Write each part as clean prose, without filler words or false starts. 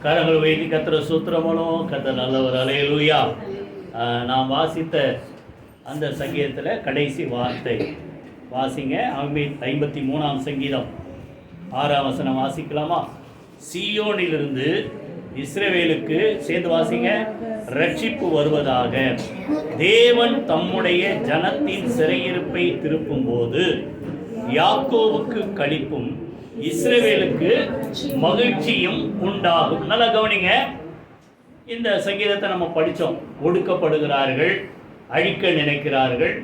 கரங்கள் வைத்து கத்திர சூத்திரமனும் கத்த நல்லவர். அல்லேலூயா. நாம் வாசித்த அந்த சங்கீதத்தில் கடைசி வார்த்தை வாசிங்க. 53ஆம் சங்கீதம் 6ஆம் வசனம் வாசிக்கலாமா? சீயோனிலிருந்து இஸ்ரவேலுக்கு சேர்ந்து வாசிங்க. ரட்சிப்பு வருவதாக. தேவன் தம்முடைய ஜனத்தின் சிறையிருப்பை திருப்பும் போது யாக்கோவுக்கு களிப்பும் இஸ்ரவேலுக்கு மகிழ்ச்சியும் உண்டாகும். நல்லா கவனிங்க. இந்த சங்கீதத்தை நம்ம படித்தோம். ஒடுக்கப்படுகிறார்கள், அழிக்க நினைக்கிறார்கள்.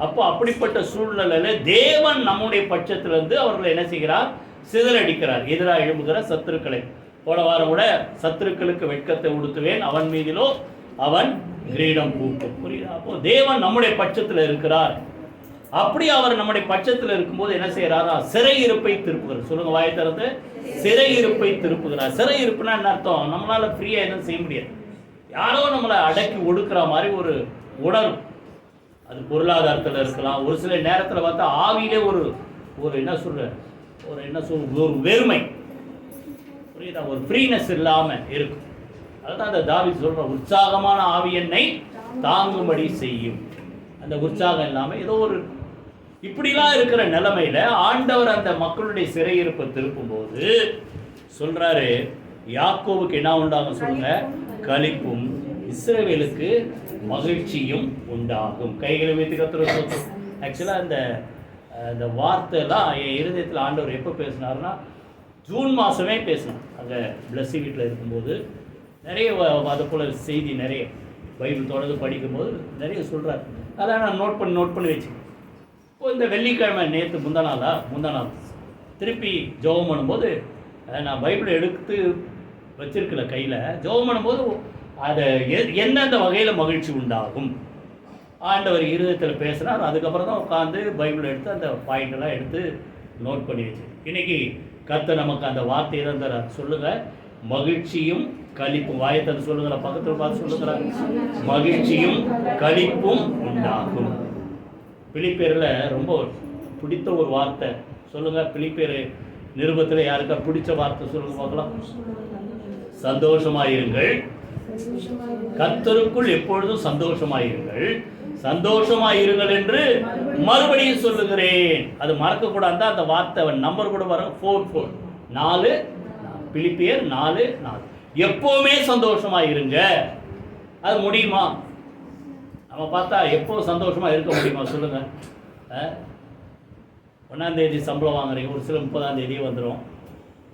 அப்போ அப்படிப்பட்ட சூழ்நிலையில் தேவன் நம்முடைய பட்சத்திலிருந்து அவர்களை என்ன செய்கிறார்? சிதறடிக்கிறார். எதிராக எழும்புகிற சத்துருக்களை. போன வாரம் கூட சத்துருக்களுக்கு வெட்கத்தை உடுத்துவேன், அவன் மீதிலோ அவன் கிரீடம் பூக்கும். புரியுதா? அப்போ தேவன் நம்முடைய பட்சத்தில் இருக்கிறார். அப்படி அவர் நம்முடைய பட்சத்தில் இருக்கும்போது என்ன செய்யறாரா? சிறையிருப்பை திருப்புகிறார். சொல்லுங்க வாயை திறந்து. சிறையிருப்பை திருப்புகிறார். சிறையிருப்புனா என்ன அர்த்தம்? நம்மளால ஃப்ரீயா எதுவும் செய்ய முடியாது. யாரோ நம்மளை அடக்கி ஒடுக்குற மாதிரி ஒரு உணர்வு. அது பொருளாதாரத்தில் இருக்கலாம். ஒரு சில நேரத்தில் பார்த்தா ஆவியிலே ஒரு என்ன சொல்ற ஒரு வெறுமை, புரியுதா? ஒரு ஃப்ரீனஸ் இல்லாமல் இருக்கும். அதுதான் அந்த தாவீது சொல்ற, உற்சாகமான ஆவி என்னை தாங்கும்படி செய்யும். அந்த உற்சாகம் இல்லாமல் ஏதோ ஒரு இப்படிலாம் இருக்கிற நிலைமையில ஆண்டவர் அந்த மக்களுடைய சிறையிருப்பை திருப்பும் போது சொல்றாரு, யாக்கோவுக்கு என்ன உண்டாகும் சொல்லுங்க? களிப்பும் இஸ்ரவேலுக்கு மகிழ்ச்சியும் உண்டாகும். கைகளை வைத்து கத்துறோம். ஆக்சுவலாக அந்த வார்த்தைலாம் என் இருதயத்தில் ஆண்டவர் எப்போ பேசினார்னா ஜூன் மாதமே பேசினார். அங்கே பிளஸ்ஸி வீட்டில் இருக்கும்போது நிறைய அது போல் செய்தி நிறைய பைபிள் தொடர்ந்து படிக்கும்போது நிறைய சொல்கிறார். அதான் நான் நோட் பண்ணி வச்சுக்கேன். இப்போ இந்த வெள்ளிக்கிழமை முந்தா நாள் திருப்பி ஜெபம் பண்ணும்போது நான் பைபிளை எடுத்து வச்சிருக்கல கையில். ஜெபம் பண்ணும்போது அதை எந்தெந்த வகையில் மகிழ்ச்சி உண்டாகும் ஆண்டவர் இருதயத்தில் பேசுகிறார். அதுக்கப்புறம் தான் உட்காந்து பைபிள் எடுத்து அந்த பாயிண்டெல்லாம் எடுத்து நோட் பண்ணி வச்சு இன்னைக்கு கர்த்தர் நமக்கு அந்த வார்த்தை இருந்தார். சொல்லுங்க, மகிழ்ச்சியும் களிப்பும். வாயத்தை சொல்லுங்களா, பக்கத்தில் பார்த்து சொல்லுங்களா. மகிழ்ச்சியும் களிப்பும் உண்டாகும். பிலிப்பியரில் ரொம்ப பிடித்த ஒரு வார்த்தை சொல்லுங்க. பிலிப்பியர் நிருபத்தில் யாருக்கா பிடிச்ச வார்த்தை சொல்லுங்க பார்க்கலாம். சந்தோஷமாயிருங்கள், கர்த்தருக்குள் எப்பொழுதும் சந்தோஷமாயிருங்கள், சந்தோஷமாயிருங்கள் என்று மறுபடியும் சொல்லுகிறேன். அது மறக்கக்கூடாது. அந்த வார்த்தை நம்பர் கூட வரும். 4 பிலிப்பியர் 4:4. எப்பவுமே சந்தோஷமாயிருங்க. அது முடியுமா? நம்ம பார்த்தா எப்போ சந்தோஷமா இருக்க முடியுமா சொல்லுங்க? 1ஆம் தேதி சம்பளம் வாங்குறீங்க, ஒரு சிலர் 30ஆம் தேதியே வந்துடும்.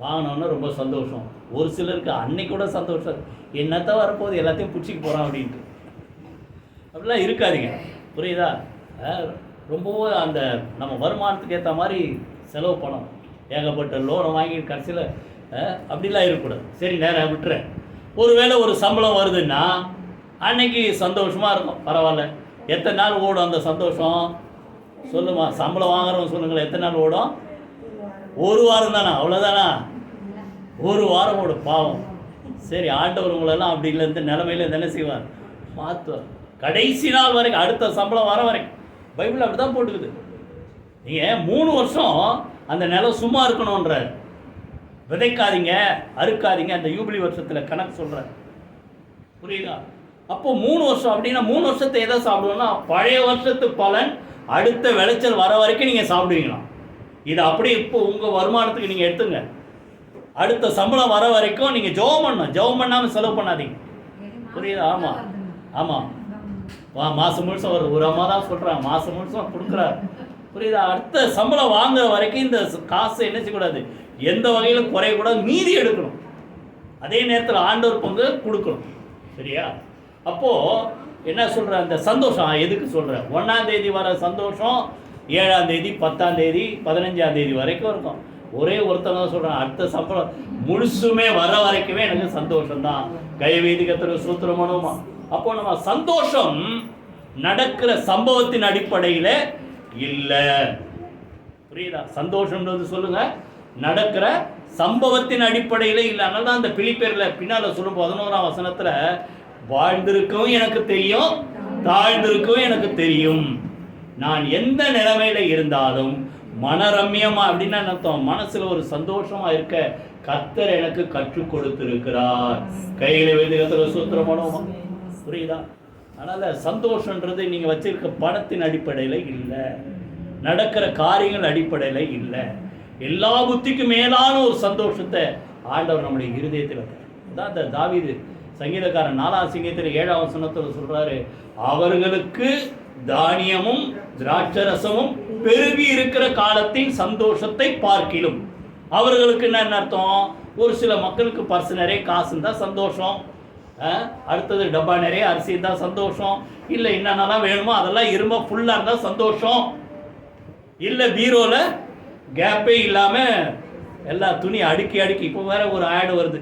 வாங்கினோன்னா ரொம்ப சந்தோஷம். ஒரு சிலருக்கு அன்னைக்கு கூட சந்தோஷம், என்னத்தான் வரப்போகுது எல்லாத்தையும் பிடிச்சிக்க போகிறான் அப்படின்ட்டு. அப்படிலாம் இருக்காதீங்க, புரியுதா? ரொம்பவும் அந்த நம்ம வருமானத்துக்கு ஏற்ற மாதிரி செலவு பண்ணணும். ஏகப்பட்ட லோனை வாங்கி கடைசியில் அப்படிலாம் இருக்கக்கூடாது. சரி, நேரம் விட்டுறேன். ஒருவேளை ஒரு சம்பளம் வருதுன்னா அன்னைக்கு சந்தோஷமாக இருக்கும், பரவாயில்ல. எத்தனை நாள் ஓடும் அந்த சந்தோஷம் சொல்லுமா? சம்பளம் வாங்குறவங்க சொல்லுங்களேன், எத்தனை நாள் ஓடும்? ஒரு வாரம் தானே, அவ்வளோதானா? ஒரு வாரம் ஓடும். பாவம். சரி, ஆண்டவர் உங்களெல்லாம் அப்படி இல்லை, இந்த நிலைமையில என்ன செய்வார்? மாற்றுவார். கடைசி நாள் வரைக்கும், அடுத்த சம்பளம் வர வரைக்கும். பைபிள் அப்படி தான் போட்டுக்குது. நீங்கள் 3 வருஷம் அந்த நிலம் சும்மா இருக்கணுன்ற. விதைக்காதீங்க, அறுக்காதீங்க. அந்த யூபிலி வருஷத்தில் கணக்கு சொல்கிறார், புரியுதா? அப்போ 3 வருஷம் அப்படின்னா 3 வருஷத்தை எதை சாப்பிடுவோம்னா பழைய வருஷத்து பலன் அடுத்த விளைச்சல் வர வரைக்கும் நீங்கள் சாப்பிடுவீங்களாம். இது அப்படி இப்போ உங்கள் வருமானத்துக்கு நீங்கள் எடுத்துங்க. அடுத்த சம்பளம் வர வரைக்கும் நீங்கள் ஜெபம் பண்ணணும். ஜெபம் பண்ணாமல் செலவு பண்ணாதீங்க, புரியுதா? ஆமாம். மாதம் முழுசம் ஒரு அம்மா தான் சொல்கிறாங்க, மாதம் முழுசம் கொடுக்குறாரு, புரியுதா? அடுத்த சம்பளம் வாங்குற வரைக்கும் இந்த காசை என்ன செய்யக்கூடாது, எந்த வகையில் குறையக்கூடாது, மீதி எடுக்கணும். அதே நேரத்தில் ஆண்டவர் பங்கு கொடுக்கணும், சரியா? அப்போது என்ன சொல்கிற, அந்த சந்தோஷம் எதுக்கு சொல்கிறேன்? 1ஆம் தேதி வர சந்தோஷம் 7ஆம் தேதி 10ஆம் தேதி 15ஆம் தேதி வரைக்கும் இருக்கும். ஒரே ஒருத்தர் தான் சொல்கிறேன், அடுத்த சம்பளம் முழுசுமே வர வரைக்குமே எனக்கு சந்தோஷம்தான். கைவேதிகத்திற்கு சூத்திரமனுமா. அப்போ நம்ம சந்தோஷம் நடக்கிற சம்பவத்தின் அடிப்படையில் இல்லை, புரியுதா? சந்தோஷம்ன்றது சொல்லுங்க, நடக்கிற சம்பவத்தின் அடிப்படையில் இல்லை. அதனால தான் அந்த பிலிப்பியரில் பின்னால் சொல்லும் 11ஆம் வசனத்தில், வாழ்ந்திருக்கவும் எனக்கு தெரியும், தாழ்ந்திருக்கவும் எனக்கு தெரியும், நான் எந்த நிலைமையில இருந்தாலும் மனரம்யமா, அப்படின்னா அர்த்தம் மனசுல ஒரு சந்தோஷமா இருக்க கர்த்தர் எனக்கு கற்றுக் கொடுத்திருக்கிறார். கைகளை வைத்து கர்த்தரை ஸ்தோத்திரம் பண்ணுவோமா? புரியுதா? அதனால சந்தோஷன்றது நீங்க வச்சிருக்க பணத்தின் அடிப்படையில் இல்லை, நடக்கிற காரியங்கள் அடிப்படையில் இல்லை. எல்லா புத்திக்கும் மேலான ஒரு சந்தோஷத்தை ஆண்டவர் நம்முடைய இருதயத்தில் வைக்கிறார். அதான் அந்த தாவீது சங்கீதக்காரன் 4ஆம் சங்கீதத்தில் 7ஆம் வசனத்தில் சொல்றாரு, அவர்களுக்கு தானியமும் திராட்சரசமும் பெருகி இருக்கிற காலத்தின் சந்தோஷத்தை பார்க்கிலும். அவர்களுக்கு என்ன அர்த்தம்? ஒரு சில மக்களுக்கு பர்ஸ் நிறைய காசு தான் சந்தோஷம், அடுத்தது டப்பா நிறைய அரிசி தான் சந்தோஷம், இல்லை என்னென்னலாம் வேணுமோ அதெல்லாம் இரும்ப ஃபுல்லாக இருந்தால் சந்தோஷம், இல்லை பீரோவில் கேப்பே இல்லாமல் எல்லா துணி அடுக்கி அடுக்கி. இப்போ வேற ஒரு ஆடு வருது,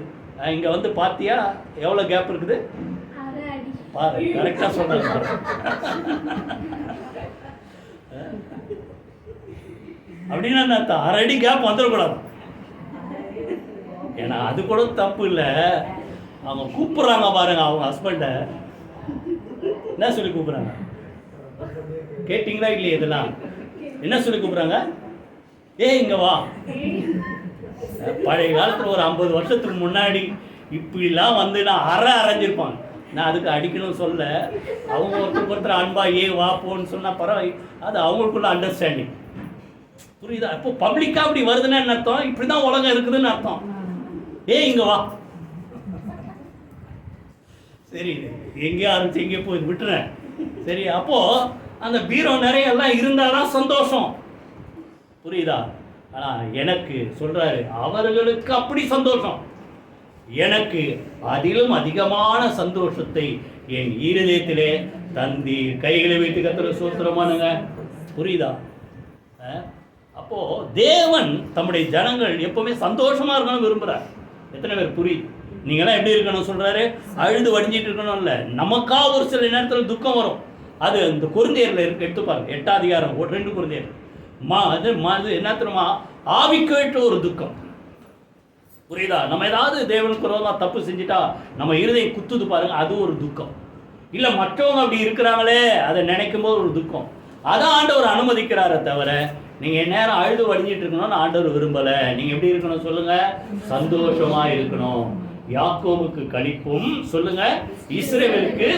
இங்கே வந்து பார்த்தியா எவ்வளோ கேப் இருக்குது பாரு, கரெக்டாக சொல்கிறேன். அப்படின்னா நான் 1/2 அடி கேப் வந்துடக்கூடாது. ஏன்னா அது கூட தப்பு இல்லை. அவங்க கூப்பிட்றாங்க பாருங்க, அவங்க ஹஸ்பண்டை என்ன சொல்லி கூப்பிட்றாங்க கேட்டிங்களா இல்லையா? இதெல்லாம் என்ன சொல்லி கூப்பிட்றாங்க? இங்கே வா. பழைய காலத்தில் ஒரு 50 வருஷத்துக்கு முன்னாடி இப்படிலாம் வந்து நான் அரைஞ்சிருப்பாங்க. நான் அதுக்கு அடிக்கணும்னு சொல்ல, அவங்க ஒருத்தர் அன்பா வா போன்னு சொன்னால் பரவாயில்ல, அது அவங்களுக்குள்ள அண்டர்ஸ்டாண்டிங். புரியுதா? இப்போ பப்ளிக்காக அப்படி வருதுன்னா என்ன அர்த்தம்? இப்படி தான் உலகம் இருக்குதுன்னு அர்த்தம். இங்கே வா. சரி, எங்கேயோ ஆரம்பிச்சு எங்கேயோ போய் விட்டுறேன். சரி, அப்போது அந்த பீரோ நிறைய எல்லாம் இருந்தால் தான் சந்தோஷம். புரியுதா? ஆனால் எனக்கு சொல்கிறாரு, அவர்களுக்கு அப்படி சந்தோஷம், எனக்கு அதிலும் அதிகமான சந்தோஷத்தை என் இருதயத்திலே தந்தி. கைகளை வைத்து கர்த்தரை ஸ்தோத்திரமானுங்க. புரியுதா? அப்போது தேவன் தம்முடைய ஜனங்கள் எப்போவுமே சந்தோஷமாக இருக்கணும் விரும்புகிறார். எத்தனை பேர் புரியுது? நீங்களாம் எப்படி இருக்கணும் சொல்கிறாரு? அழுது வடிஞ்சிட்டு இருக்கணும் இல்லை, நமக்கா ஒரு சில நேரத்தில் துக்கம் வரும். அது இந்த கொரிந்தியரில் இருக்கு, எடுத்துப்பாருங்க 8ஆம் அதிகாரம் 2 கொரிந்தியர். அது என்ன தெரியுமா? ஆவிக்கேற்ற ஒரு துக்கம். புரியுதா? நம்ம ஏதாவது தேவனுக்கு விரோதமாக தப்பு செஞ்சுட்டா நம்ம இருதயம் குத்துது பாருங்க, அது ஒரு துக்கம். இல்லை மற்றவங்க அப்படி இருக்கிறாங்களே அதை நினைக்கும் போது ஒரு துக்கம். அதான் ஆண்டவர் அனுமதிக்கிறாரை தவிர நீங்கள் நேரம் அழுது வடிஞ்சிட்டு இருக்கணும்னு ஆண்டவர் விரும்பலை. நீங்கள் எப்படி இருக்கணும் சொல்லுங்க? சந்தோஷமாக இருக்கணும். யாக்கோபுக்கு களிப்பும் சொல்லுங்க, இஸ்ரவேலுக்கு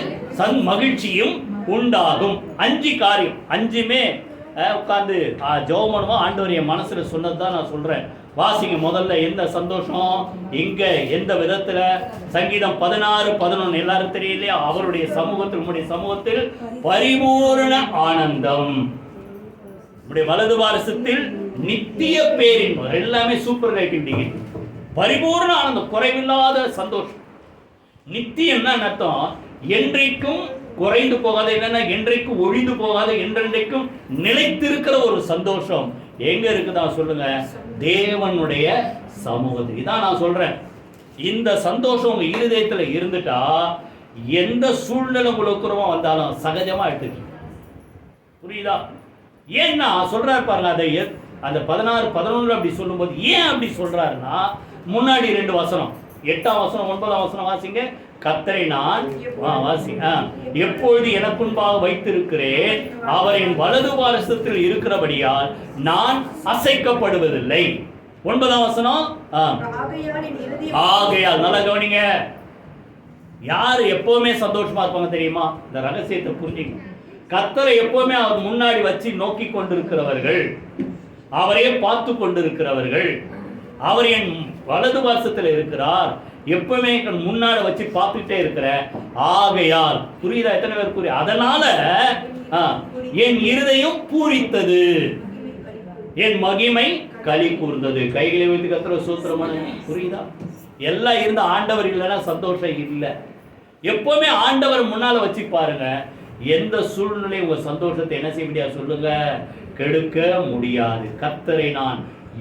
மகிழ்ச்சியும் உண்டாகும். 5 காரியம், 5மே உட்காந்து ஜெபம் பண்ணுவோம். ஆண்டவர் என் மனசில் சொன்னது தான் நான் சொல்கிறேன். வாசிங்க முதல்ல. எந்த சந்தோஷம் இங்கே எந்த விதத்தில்? சங்கீதம் 16:11 எல்லாரும் தெரியலையா? அவருடைய சமூகத்தில், உங்களுடைய சமூகத்தில் பரிபூர்ண ஆனந்தம், உங்களுடைய வலது வாரசத்தில் நித்திய பேரின்பம். எல்லாமே சூப்பர் ரைட்டிங். பரிபூர்ண ஆனந்தம், குறைவில்லாத சந்தோஷம். நித்தியம்னா அர்த்தம் என்றைக்கும் குறைந்து போகாத, என்னன்னா என்றைக்கும் ஒழிந்து போகாத, என்றென்றைக்கும் நிலைத்திருக்கிற ஒரு சந்தோஷம் எங்க இருக்குதா சொல்லுங்க? தேவனுடைய சமூகத்தில். இதான் நான் சொல்றேன். இந்த சந்தோஷம் உங்க இருதயத்தில் இருந்துட்டா எந்த சூழ்நிலை உங்களுக்கு வந்தாலும் சகஜமா எடுத்துக்கணும். புரியுதா? ஏன்னா சொல்றாரு பாருங்க, அதை அந்த 16:11 அப்படி சொல்லும்போது ஏன் அப்படி சொல்றாருன்னா, முன்னாடி 2 வசனம், 8ஆம் வசனம் 9ஆம் வசனம் வாசிங்க. கர்த்தரை நான் எப்பொழுது எனக்கு முன்பாக வைத்திருக்கிறேன், அவர் என் வலது பாரசத்தில் இருக்கிறபடியால் நான் அசைக்கப்படுவதில்லை. 9ஆம் வசனம், ஆகையால். நல்லா கவனிங்க. யார் எப்பவுமே சந்தோஷமா இருப்பாங்க தெரியுமா? இந்த ரகசியத்தை புரிஞ்சுங்க. கர்த்தரை எப்பவுமே அவர் முன்னாடி வச்சு நோக்கி கொண்டிருக்கிறவர்கள், அவரையே பார்த்து கொண்டிருக்கிறவர்கள், அவர் என் வலது பாரசத்தில் இருக்கிறார், எப்பவுமே முன்னாடி வச்சு பார்த்துட்டே இருக்கிற. ஆகையால். புரியுதா? எத்தனை பேர் புரியுது? அதனால என் இருதயம் பூரித்தது, என் மகிமை களி கூர்ந்தது. கைகளை வைத்து கர்த்தரை ஸ்தோத்திரமான. புரியுதா? எல்லாம் இருந்த ஆண்டவர் இல்லைன்னா சந்தோஷம் இல்லை. எப்பவுமே ஆண்டவர் முன்னால வச்சு பாருங்க. எந்த சூழ்நிலை உங்க சந்தோஷத்தை என்ன செய்ய முடியாது சொல்லுங்க? கெடுக்க முடியாது. கர்த்தரை நான்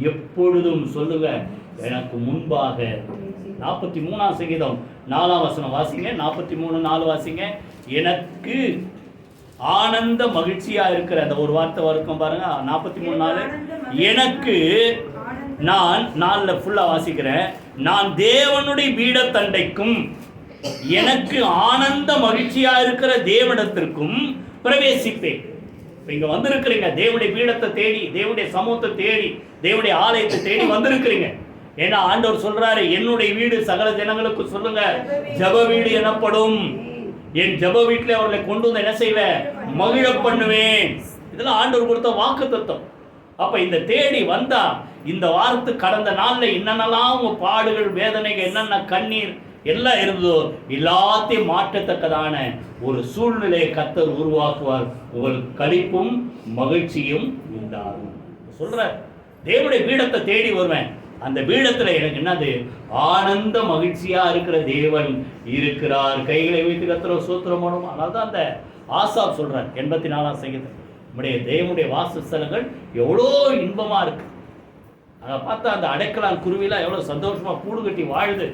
எப்பொழுதும் சொல்லுங்க எனக்கு முன்பாக. 43ஆம் சங்கீதம் 4ஆம் வசனம் வாசிங்க. 43:4 வாசிங்க. எனக்கு ஆனந்த மகிழ்ச்சியா இருக்கிற அந்த ஒரு வார்த்தை வரைக்கும் பாருங்க. 43:4 எனக்கு, நான் 4 ஃபுல்லா வாசிக்கிறேன். நான் தேவனுடைய பீடத்தண்டைக்கும் எனக்கு ஆனந்த மகிழ்ச்சியா இருக்கிற தேவனிடத்திற்கும் பிரவேசிப்பேன். இங்க வந்திருக்கிறீங்க, தேவனுடைய பீடத்தை தேடி, தேவனுடைய சமூகத்தை தேடி, தேவனுடைய ஆலயத்தை தேடி வந்திருக்கிறீங்க. ஏன்னா ஆண்டவர் சொல்றாரு, என்னுடைய வீடு சகல ஜனங்களுக்கு சொல்லுங்க ஜெப வீடு எனப்படும். என் ஜெப வீட்டில் அவர்களை கொண்டு வந்து என்ன செய்வேன்? மகிழ பண்ணுவேன். இதெல்லாம் ஆண்டவர் கொடுத்த வாக்கு தத்துவம். அப்ப இந்த தேடி வந்தா இந்த வாரத்து கடந்த நாள்ல என்னென்னலாம் உங்க பாடுகள், வேதனைகள், என்னென்ன கண்ணீர் எல்லாம் இருந்ததோ எல்லாத்தையும் மாற்றத்தக்கதான ஒரு சூழ்நிலையை கர்த்தர் உருவாக்குவார். உங்களுக்கு களிப்பும் மகிழ்ச்சியும் உண்டாகும். சொல்ற தேவனுடைய பீடத்தை தேடி வருவேன். அந்த பீடத்துல எனக்கு என்னது? ஆனந்த மகிழ்ச்சியா இருக்கிற தேவன் இருக்கிறார். கைகளை வைத்து கர்த்தரை ஸ்தோத்திரம் பண்ணுவோம். அதனால்தான் அந்த ஆசாப் சொல்றார் 84ஆம் சங்கீதம், நம்முடைய தேவனுடைய வாசஸ்தலங்கள் எவ்வளோ இன்பமா இருக்கு. அதை பார்த்தா அந்த அடைக்கலான் குருவிலாம் எவ்வளோ சந்தோஷமா கூடு கட்டி வாழுது.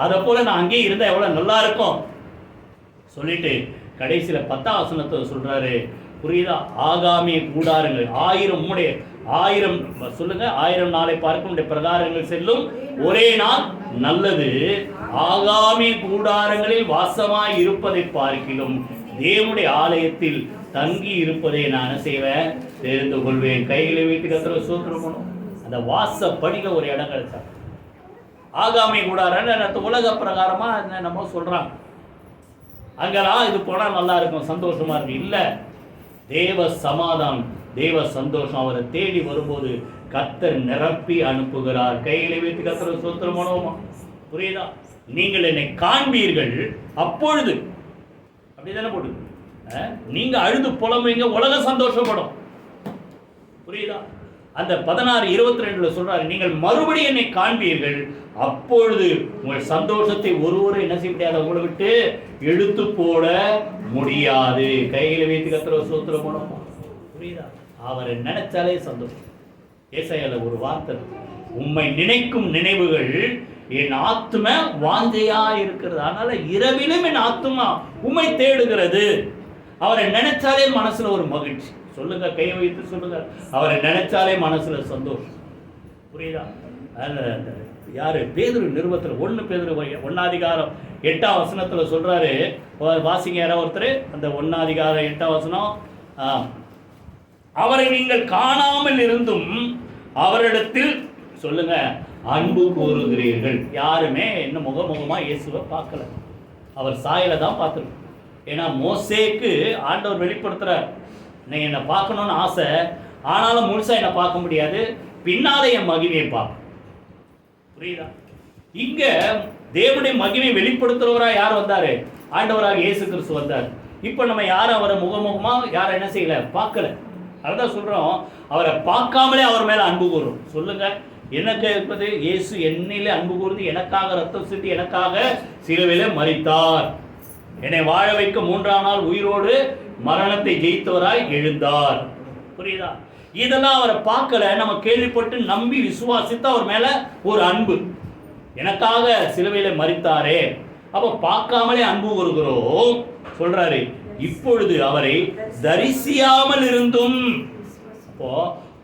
அதை போல நான் அங்கேயே இருந்தால் எவ்வளோ நல்லா இருக்கும் சொல்லிட்டு கடைசியில் 10ஆம் வசனத்தை சொல்றாரு, புரியுதா? ஆகாமிய கூடாரங்கள் 1000 சொல்லுங்க, 1000 நாளை பார்க்கும் பிரகாரங்கள் செல்லும் ஒரே நாள் நல்லது. ஆகாமிய கூடாரங்களில் வாசமாய் இருப்பதை பார்க்கிலும் தேவனுடைய ஆலயத்தில் தங்கி இருப்பதை நான் செய்வேன், தெரிந்து கொள்வேன். கைகளை வைத்து கர்த்தரை ஸ்தோத்திரம் பண்ணும். அந்த வாசப்படியில ஒரு இடம் கிடைச்சா ஆகாமி கூடாரம் உலக பிரகாரமா நம்ம சொல்றாங்க, அங்கெல்லாம் இது போனா நல்லா இருக்கும், சந்தோஷமா இருக்கு. இல்ல, தேவ சமாதானம், தேவ சந்தோஷம் அவரை தேடி வரும்போது கர்த்தர் நிரப்பி அனுப்புகிறார். கைகளை வைத்து கர்த்தரை ஸ்தோத்திரம் பண்ணுவோமா? புரியுதா? நீங்கள் என்னை காண்பீர்கள் அப்பொழுது, அப்படிதானே போடுது, நீங்க அழுது புலம்புவீங்க, உலக சந்தோஷப்படும். புரியுதா? அந்த 16:22 சொல்றாரு, நீங்கள் மறுபடியும் என்னை காண்பீர்கள் அப்பொழுது உங்கள் சந்தோஷத்தை ஒருவரும் என்ன செய்ய முடியாது, உங்களை விட்டு எடுத்து போட முடியாது. கையில வைத்து கர்த்தரை ஸ்தோத்திரம் பண்ணுவோம். புரியுதா? அவரை நினைச்சாலே சந்தோஷம். ஏசாயால ஒரு வார்த்தை, உம்மை நினைக்கும் நினைவுகள் என் ஆத்தும வாஞ்சையா இருக்கிறது. அதனால இரவிலும் என் ஆத்துமா உம்மை தேடுகிறது. அவரை நினைச்சாலே மனசுல ஒரு மகிழ்ச்சி. சொல்லுங்க, கை வைத்து சொல்லுங்க, அவரை நினைச்சாலே மனசுல சந்தோஷம். புரியுதா? யாரு? பேதுரு நிருபத்தில் 1 பேதுரு 1:8 வசனத்துல சொல்றாரு, வாசிங்க யாரோ ஒருத்தர், அந்த 1:8 அவரை நீங்கள் காணாமல் இருந்தும் அவரிடத்தில் சொல்லுங்க அன்பு கூறுகிறீர்கள். யாருமே இன்னும் முகமுகமா இயேசுவை பார்க்கல, அவர் சாயலை தான் பார்த்துருக்கோம். ஏன்னா மோசேக்கு ஆண்டவர் வெளிப்படுத்துறார், நீ என்னை பார்க்கணும்னு ஆசை, ஆனாலும் முழுசா என்னை பார்க்க முடியாது, பின்னாலே என் மகிமையை பார்க்க. புரியுதா? இங்க தேவனுடைய மகிமை வெளிப்படுத்துறவரா யார் வந்தாரு? ஆண்டவராக இயேசு கிறிஸ்து வந்தார். இப்ப நம்ம யாரும் அவரை முகமுகமா யாரும் என்ன செய்யல, பார்க்கல. அதான் சொல்றோம், அவரை பார்க்காமலே அவர் மேல அன்பு கூறும். சொல்லுங்க, எனக்கு இருப்பது இயேசு என்னிலே அன்பு கூர்ந்து எனக்காக ரத்தம் சிந்தி எனக்காக சிலுவையிலே மரித்தார், என்னை வாழ வைக்க 3ஆம் நாள் உயிரோடு மரணத்தை ஜெயித்தவராய் எழுந்தார். புரியுதா? இதெல்லாம் அவரை பார்க்கல, நம்ம கேள்விப்பட்டு நம்பி விசுவாசித்து அவர் மேல ஒரு அன்பு, எனக்காக சிலுவையில மரித்தாரே. அப்ப பார்க்காமலே அன்பு கூறுகிறோம். சொல்றாரு, இப்பொழுது அவரை தரிசியாமல் இருந்தும், அப்போ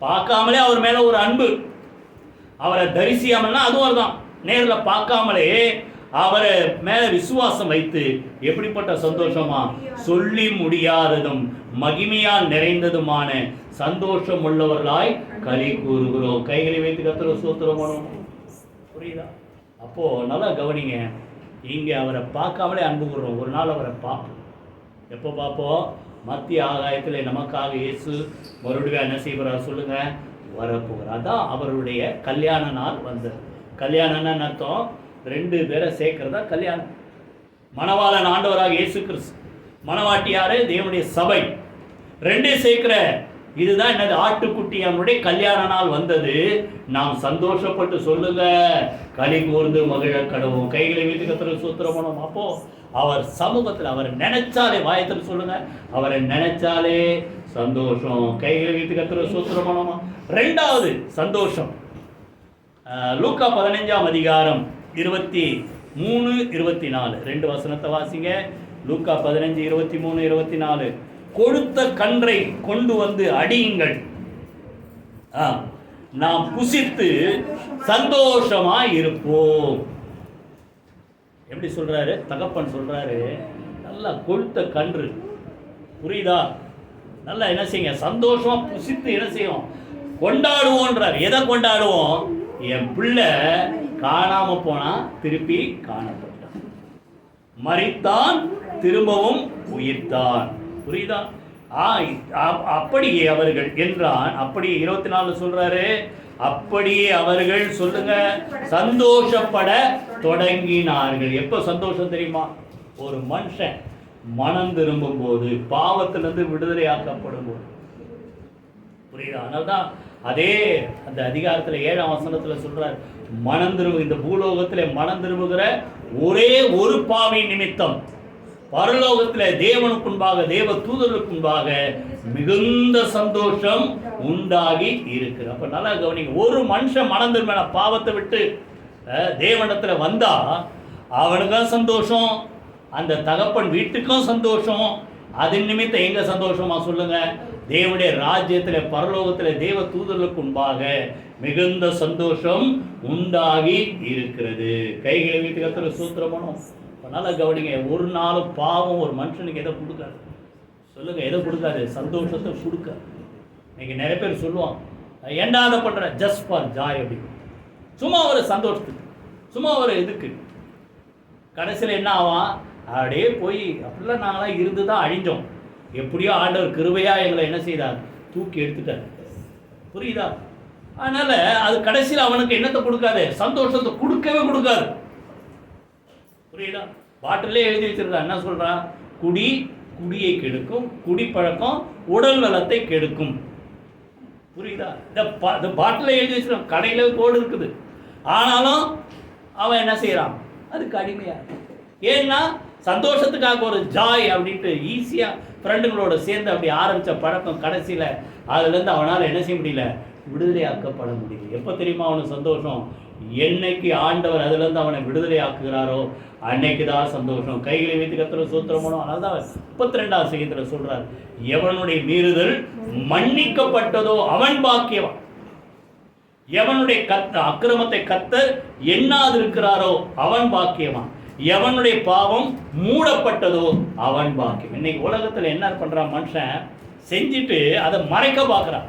பார்க்காமலே அவர் மேல ஒரு அன்பு, அவரை தரிசியாமல்னா அதுவும் தான், நேர்ல பார்க்காமலே அவரை மேல விசுவாசம் வைத்து எப்படிப்பட்ட சந்தோஷமா, சொல்லி முடியாததும் மகிமையால் நிறைந்ததுமான சந்தோஷம் உள்ளவர்களாய் களி கூறுகிறோம். கைகளை வைத்து கர்த்தரை ஸ்தோத்திரம் பண்ணுவோம். புரியுதா? அப்போ நல்லா கவனிங்க, இங்க அவரை பார்க்காமலே அன்பு கூறுறோம். ஒரு நாள் அவரை பார்ப்போம். எப்போ பார்ப்போம்? மத்திய ஆகாயத்தில் நமக்காக இயேசு மறுபடியும் என்ன செய்வார் சொல்லுங்க, வரப்போகிறார். அதான் அவருடைய கல்யாண நாள் வந்தது. கல்யாணம்னு அர்த்தம் 2 பேரை சேர்க்கிறதா கல்யாணம். மணவாளன் ஆண்டவராக இயேசு கிறிஸ்து, மணவாட்டி யாரு? தேவனுடைய சபை. 2 சேர்க்கிற இதுதான் என்னது, ஆட்டுக்குட்டி. அவனுடைய கல்யாண நாள் வந்தது. நாம் சந்தோஷப்பட்டு சொல்லுங்க, களி கூர்ந்து மகிழ கடவும். கைகளை வைத்து கர்த்தரை ஸ்தோத்திரம் பண்ணுவோம். அப்போ அவர் சமூகத்தில் அவரை நினைச்சாலே, வாயத்தில் சொல்லுங்க, அவரை நினைச்சாலே சந்தோஷம். கைகளை வைத்து கர்த்தரை ஸ்தோத்திரம் பண்ணுவோம். 2வது சந்தோஷம், லூக்கா 15ஆம் அதிகாரம் 23-24 2 வசனத்தை வாசிங்க. லூக்கா 15:23-24. கொடுத்த கன்றை கொண்டு வந்து அடியுங்கள், நாம் புசித்து சந்தோஷமாய் இருப்போம். எப்படி சொல்றாரு? தகப்பன் சொல்றாரு, நல்லா கொழுத்த கன்று, புரியுதா? நல்லா என்ன செய்யுங்க, சந்தோஷமா புசித்து என்ன செய்யும், கொண்டாடுவோன்றார். எதை கொண்டாடுவோம்? என் பிள்ளை காணாம போனா திருப்பி காணப்பட்டான், மரித்தான் திரும்பவும் உயிர்த்தான். புரியுதா? அப்படியே அவர்கள் என்றான். அப்படியே 24 சொல்றாரு, அப்படியே அவர்கள் சொல்லுங்க சந்தோஷப்பட தொடங்கினார்கள். எப்ப சந்தோஷம் தெரியுமா? ஒரு மனுஷன் மனம் திரும்பும் போது, பாவத்திலிருந்து விடுதலை ஆக்கப்படும் போது. புரியுதா? அதனால்தான் அதே அந்த அதிகாரத்தில் 7ஆம் வசனத்தில் சொல்றார், மனம் திரும்ப, இந்த பூலோகத்தில் மனம் திரும்புகிற ஒரே ஒரு பாவி நிமித்தம் பரலோகத்தில் தேவனுக்குன்பாக தேவ தூதர்களுக்குன்பாக மிகுந்த சந்தோஷம் உண்டாகி இருக்கிற. அப்ப நல்லா கவனிங்க, ஒரு மனுஷன் மனம் திரும்ப பாவத்தை விட்டு தேவனிடத்துல வந்தா அவனுக்கும் சந்தோஷம், அந்த தகப்பன் வீட்டுக்கும் சந்தோஷம். அதன் நிமித்தம் எங்க சந்தோஷமா சொல்லுங்க? தேவனுடைய ராஜ்யத்தில் பரலோகத்தில் தேவ தூதர்களுக்கு முன்பாக மிகுந்த சந்தோஷம் உண்டாகி இருக்கிறது. கைகளை வீட்டு கத்துற சூத்திரமனும். நல்லா கவனிங்க, ஒரு நாள் பாவம் ஒரு மனுஷனுக்கு எதை கொடுக்காது சொல்லுங்க? எதை கொடுக்காது? சந்தோஷத்தை கொடுக்காது. இன்னைக்கு நிறைய பேர் சொல்லுவான், ஏன்டா அதை பண்ற? ஜஸ்ட் ஃபார் ஜாய் அப்படி, சும்மா ஒரு சந்தோஷத்துக்கு, சும்மா ஒரு இதுக்கு. கடைசியில் என்ன ஆவான்? அப்படியே போய் அப்படிலாம் நாங்களாம் இருந்து தான் அழிஞ்சோம். எப்படியோ ஆண்டவர் கிருபையா எங்களை என்ன செய்தார்? தூக்கி எடுத்துட்டார். புரியுதா? அதனால அது கடைசியில் அவனுக்கு என்னத்தை கொடுக்காது? சந்தோஷத்தை கொடுக்கவே கொடுக்காது. புரியுதா? பாட்டிலே எழுதி வச்சிருக்கா, என்ன சொல்றான்? குடி குடியை கெடுக்கும், குடிப்பழக்கம் உடல் நலத்தை கெடுக்கும். புரியுதா? இந்த பாட்டில எழுதி வச்சிருக்கான், கடையில கோடு இருக்குது. ஆனாலும் அவன் என்ன செய்யறான்? அதுக்கு அடிமையா. ஏன்னா சந்தோஷத்துக்காக ஒரு ஜாய் அப்படின்ட்டு ஈஸியாக ஃப்ரெண்டுங்களோட சேர்ந்து அப்படி ஆரம்பித்த பழக்கம் கடைசியில் அதுலேருந்து அவனால் என்ன செய்ய முடியல? விடுதலை ஆக்கப்பட முடியல. எப்போ தெரியுமா அவனுக்கு சந்தோஷம்? என்னைக்கு ஆண்டவர் அதுலேருந்து அவனை விடுதலை ஆக்குகிறாரோ அன்னைக்கு தான் சந்தோஷம். கைகளை வைத்து கத்துற சூத்திரமோ. அதனால தான் 32ஆம் சங்கீதத்தில் சொல்கிறார், எவனுடைய மீறுதல் மன்னிக்கப்பட்டதோ அவன் பாக்கியவான், எவனுடைய அக்கிரமத்தை கர்த்தர் எண்ணாதிருக்கிறாரோ அவன் பாக்கியவான், எவனுடைய பாவம் மூடப்பட்டதோ அவன் பாக்கியம். இன்னைக்கு உலகத்தில் என்ன பண்றான்? மனுஷன் செஞ்சுட்டு அதை மறைக்க பார்க்குறான்.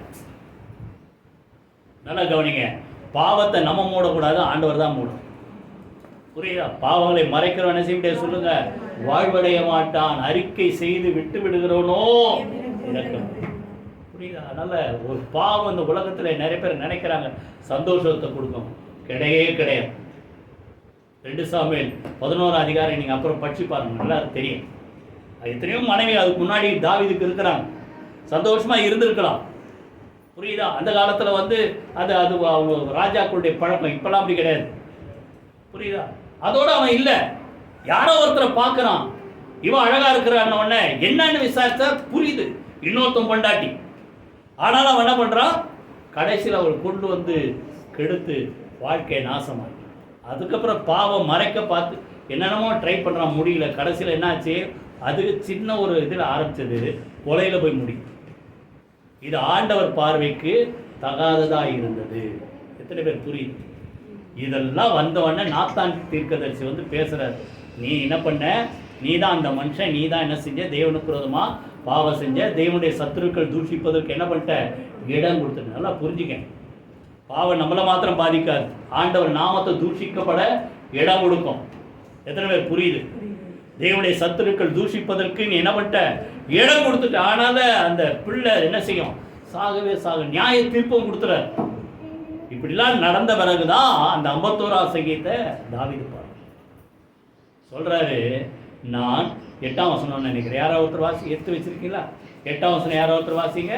நல்லா கவனிங்க, பாவத்தை நம்ம மூடக்கூடாது, ஆண்டவர் தான் மூடும். புரியுதா? பாவங்களை மறைக்கிறவன் என்ன செய்ய முடியாது சொல்லுங்க? வாழ்வடைய மாட்டான். அறிக்கை செய்து விட்டு விடுகிறவனோ இறக்கும். புரியுதா? அதனால ஒரு பாவம் இந்த உலகத்தில் நிறைய பேர் நினைக்கிறாங்க சந்தோஷத்தை கொடுக்கும். கிடையவே கிடையாது. 2 சாமுவேல் 11ஆம் அதிகாரம் நீங்கள் அப்புறம் படிச்சு பாருங்க, நல்லா தெரியும். எத்தனையோ மனைவி அதுக்கு முன்னாடி தாவீதுக்கு இருக்கிறாங்க, சந்தோஷமாக இருந்திருக்கலாம். புரியுதா? அந்த காலத்தில் அது அவங்க ராஜாக்களுடைய பழக்கம். இப்பெல்லாம் அப்படி கிடையாது. புரியுதா? அதோட அவன் இல்லை, யாரோ ஒருத்தரை பார்க்குறான், இவன் அழகாக இருக்கிறான்னு உடனே என்னன்னு விசாரிச்சா புரியுது இன்னொருத்தன் பொண்டாட்டி. ஆனாலும் அவன் என்ன பண்ணுறான்? கடைசியில் அவள் கொண்டு வந்து கெடுத்து வாழ்க்கையை நாசமாகி, அதுக்கப்புறம் பாவம் மறைக்க பார்த்து என்னென்னமோ ட்ரை பண்ணுறான், முடியல. கடைசியில் என்னாச்சு? அது சின்ன ஒரு இதில் ஆரம்பித்தது கொலையில் போய் முடியும். இது ஆண்டவர் பார்வைக்கு தகாததாக இருந்தது. எத்தனை பேர் புரியுது? இதெல்லாம் வந்தவொடனே நாத்தான் தீர்க்கதரிசி பேசுகிறார், நீ என்ன பண்ண? நீ தான் அந்த மனுஷன், நீ தான் என்ன செஞ்ச? தேவனுக்கு விரோதமாக பாவம் செஞ்ச, தேவனுடைய சத்துருக்கள் தூஷிப்பதற்கு என்ன பண்ணிட்ட? இடம் கொடுத்துட்டு. நல்லா புரிஞ்சுக்க, பாவம் நம்மளை மாத்திரம் பாதிக்காது, ஆண்டவர் நாமத்தை தூஷிக்கப்பட இடம் கொடுக்கும். எத்தனை பேர் புரியுது? தேவனுடைய சத்துருக்கள் தூஷிப்பதற்கு நீ என்ன பண்ணிட்ட? இடம் கொடுத்துட்ட. ஆனால அந்த பிள்ளை என்ன செய்யும்? சாகவே சாக, நியாய தீர்ப்பும் கொடுத்துற. இப்படிலாம் நடந்த பிறகுதான் அந்த 51ஆம் சங்கீதத்தை தாவீது சொல்றாரு. நான் 8ஆம் வசனம் நினைக்கிறேன், யாராவது ஒருத்தர் வாசி எடுத்து வச்சிருக்கீங்களா? 8ஆம் வசனம் யாராவது ஒருத்தர் வாசிங்க.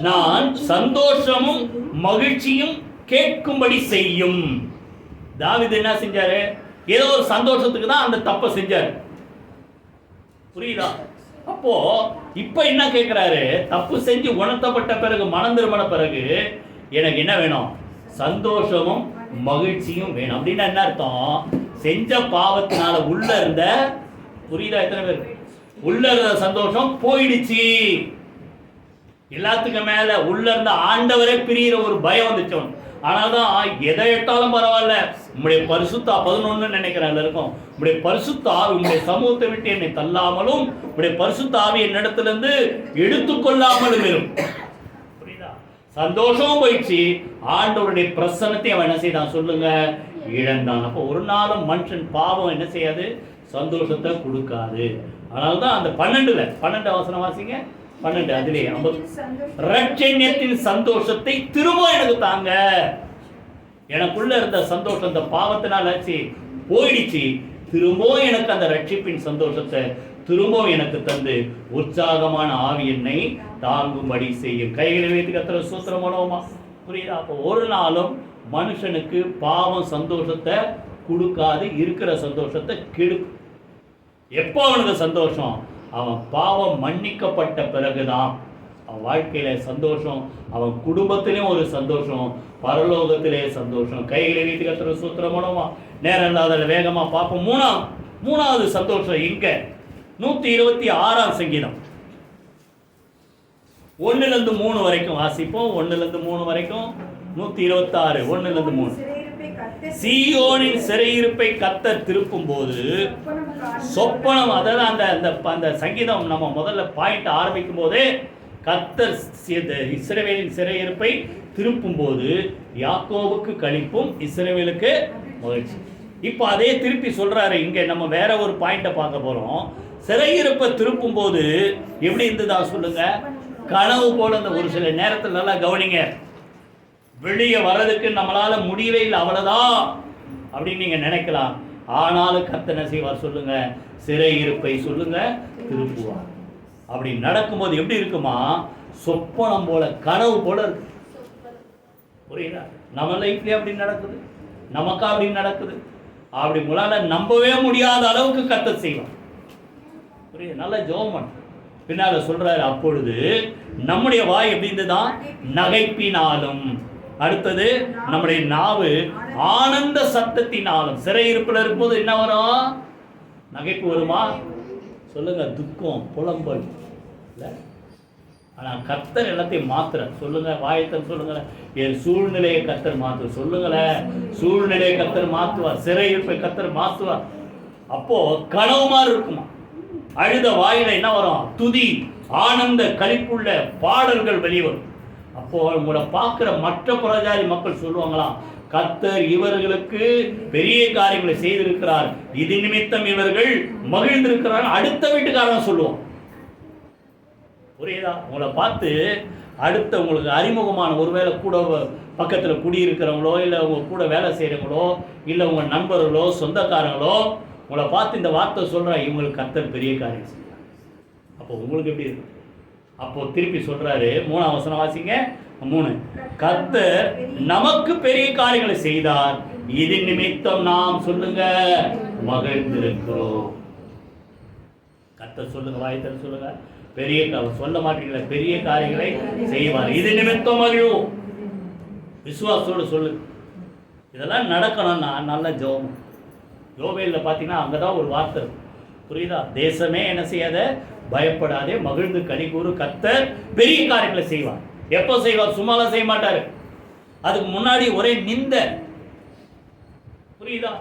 நான் சந்தோஷமும் மகிழ்ச்சியும் கேட்கும்படி செய்யும். தாவீது என்ன செஞ்சாரு? ஏதோ ஒரு சந்தோஷத்துக்கு தான் அந்த தப்பை செஞ்சாரு. புரியுதா? அப்போ இப்ப என்ன கேட்கிறாரு? தப்பு செஞ்சு உணர்த்தப்பட்ட பிறகு, மனம் திரும்பின பிறகு எனக்கு என்ன வேணும்? சந்தோஷமும் மகிழ்ச்சியும் வேணும். அப்படின்னா என்ன அர்த்தம்? செஞ்ச பாவத்தினால உள்ள இருந்த, புரியுதா எத்தனை பேர்? உள்ள இருந்த சந்தோஷம் போயிடுச்சு. எல்லாத்துக்கும் மேல உள்ள இருந்த ஆண்டவரே பிரிகிற ஒரு பயம் வந்துச்சு. ஆனால்தான் எதை எட்டாலும் பரவாயில்ல, உங்களுடைய பரிசுத்த 11 நினைக்கிறேன் இருக்கும், உங்களுடைய பரிசுத்த ஆவி உங்களுடைய சமூகத்தை விட்டு என்னை தள்ளாமலும் உங்களுடைய பரிசுத்த ஆவி என்னிடத்திலிருந்து எடுத்துக்கொள்ளாமலும் இருக்கும். புரியுதா? சந்தோஷம் போயிடுச்சு, ஆண்டவருடைய பிரசன்னத்தை அவன் என்ன செய்தான் சொல்லுங்க, இழந்தான். அப்போ ஒரு நாளும் மனுஷன் பாவம் என்ன செய்யாது, சந்தோஷத்தை கொடுக்காது. அதனால்தான் அந்த 12 வசனம் வாசிங்க, 12 அதிலே ரட்சண்யத்தின் சந்தோஷத்தை திரும்ப எனக்கு தாங்க. எனக்குள்ள இருந்த சந்தோஷம் இந்த பாவத்தினால் போயிடுச்சு, திரும்ப எனக்கு அந்த ரட்சிப்பின் சந்தோஷத்தை திரும்ப எனக்கு தந்து உற்சாகமான ஆவி என்னை தாங்கும்படி செய்யும். கைகளை வைத்து கர்த்தரை ஸ்தோத்திரம் பண்ணுவோமா? புரியுதா? அப்போ ஒரு நாளும் மனுஷனுக்கு பாவம் சந்தோஷத்தை கொடுக்காது, இருக்கிற சந்தோஷத்தை கெடுக்கும். எப்போ அவனுக்கு சந்தோஷம், அவன் பாவம் மன்னிக்கப்பட்ட பிறகுதான் அவன் வாழ்க்கையில சந்தோஷம், அவன் குடும்பத்திலேயும் ஒரு சந்தோஷம், பரலோகத்திலே சந்தோஷம். கைகளை வைத்து கர்த்தரை ஸ்தோத்திரம் பண்ணுவோமா? நேரம் இல்லாத வேகமா பார்ப்போம். மூணாவது சந்தோஷம் இங்க 126ஆம் சங்கீதம் 1-3 வரைக்கும் வாசிப்போம். 1-3 வரைக்கும் 126 1-3. சீயோனின் சிறையிருப்பை கர்த்தர் திருப்பும் போது சொப்பனம், அதாவது அந்த சங்கீதம் நம்ம முதல்ல பாயிண்ட் ஆரம்பிக்கும் போதே கர்த்தர் இஸ்ரவேலின் சிறையிருப்பை திருப்பும் போது யாக்கோபுக்கு களிப்பும் இஸ்ரவேலுக்கு மகிழ்ச்சி. இப்போ அதே திருப்பி சொல்றாரு. இங்க நம்ம வேற ஒரு பாயிண்ட பார்க்க போறோம். சிறையிருப்பை திருப்பும் போது எப்படி இருந்ததா சொல்லுங்க, கனவு போல. அந்த ஒரு சில நேரத்தில் நல்லா கவனிங்க, வெளியே வர்றதுக்கு நம்மளால முடியவே இல்லை, அவ்வளவுதான் அப்படின்னு நீங்க நினைக்கலாம். ஆனாலும் கர்த்தர் என்ன செய்வார் சொல்லுங்க, சிறையிருப்பை சொல்லுங்க திருப்புவார். அப்படி நடக்கும்போது எப்படி இருக்குமா, சொப்பனம் போல, கனவு போல இருக்கு. புரியுதா? நம்ம லைஃப்லயே அப்படி நடக்குது, நமக்கா அப்படி நடக்குது. அப்படி உங்களால நம்பவே முடியாத அளவுக்கு கர்த்தர் செய்வார். புரியுது? நல்ல ஜெபம் பின்னால சொல்றாரு, அப்பொழுது நம்முடைய வாய் எப்படி இருந்துதான், நகைப்பினாலும், அடுத்தது நம்முடைய நாவு ஆனந்த சத்தத்தினாலும். சிறையிருப்பில் இருக்கும்போது என்ன வரும், நகைப்பு வருமா சொல்லுங்க, துக்கம், புலம்பல் இல்லை. ஆனால் கர்த்தர் எல்லாத்தையும் மாத்திர சொல்லுங்க, வாயத்தன் சொல்லுங்க, என் சூழ்நிலையை கர்த்தர் மாற்று சொல்லுங்களேன். சூழ்நிலையை கர்த்தர் மாற்றுவார், சிறையிருப்பை கர்த்தர் மாற்றுவார். அப்போ கனவு மாதிரி இருக்குமா, அழுத வாயில என்ன வரும், துதி, ஆனந்த களிப்புள்ள பாடல்கள் வெளிவரும். அப்போ உங்களை பார்க்கிற மற்ற புறஜாதி மக்கள் சொல்லுவாங்களாம், கர்த்தர் இவர்களுக்கு பெரிய காரியங்களை செய்திருக்கிறார், இது நிமித்தம் இவர்கள் மகிழ்ந்திருக்கிறார். அடுத்த வீட்டுக்காரன் சொல்லுவோம். புரியுதா? உங்களை பார்த்து அடுத்த உங்களுக்கு அறிமுகமான, ஒருவேளை கூட பக்கத்தில் குடியிருக்கிறவங்களோ, இல்லை உங்க கூட வேலை செய்கிறவங்களோ, இல்லை உங்கள் நண்பர்களோ, சொந்தக்காரங்களோ உங்களை பார்த்து இந்த வார்த்தை சொல்கிறா, இவங்களுக்கு கர்த்தர் பெரிய காரியம் செய்யறார். அப்போ உங்களுக்கு எப்படி இருக்கு? அப்போ திருப்பி சொல்றாரு, 3ஆம் வசனம் வாசிங்க. 3, கர்த்தர் நமக்கு பெரிய காரியங்களை செய்தார், இது நிமித்தம் நாம் சொல்லுங்க மகிழ்ந்திருக்கிறோம். கர்த்தர் சொல்லுங்க, வாய்த்தர் சொல்லுங்க, பெரிய சொல்ல மாட்டீங்களா, பெரிய காரியங்களை செய்வார், இது நிமித்தம் மகிழும். விசுவாசத்தோடு சொல்லு. இதெல்லாம் நடக்கணும்னா நல்ல ஜெபம். யோவேலில் பார்த்தீங்கன்னா அங்கே தான் ஒரு வார்த்தை, புரியுதா? தேசமே என்ன செய்யாத, பயப்படாதே, மகிழ்ந்து கனிகூறு, கர்த்தர் பெரிய காரியங்களை செய்வார். எப்போ செய்வார்? சும்மாலாம் செய்ய மாட்டாரு. அதுக்கு முன்னாடி ஒரே நிந்த. புரியுதா?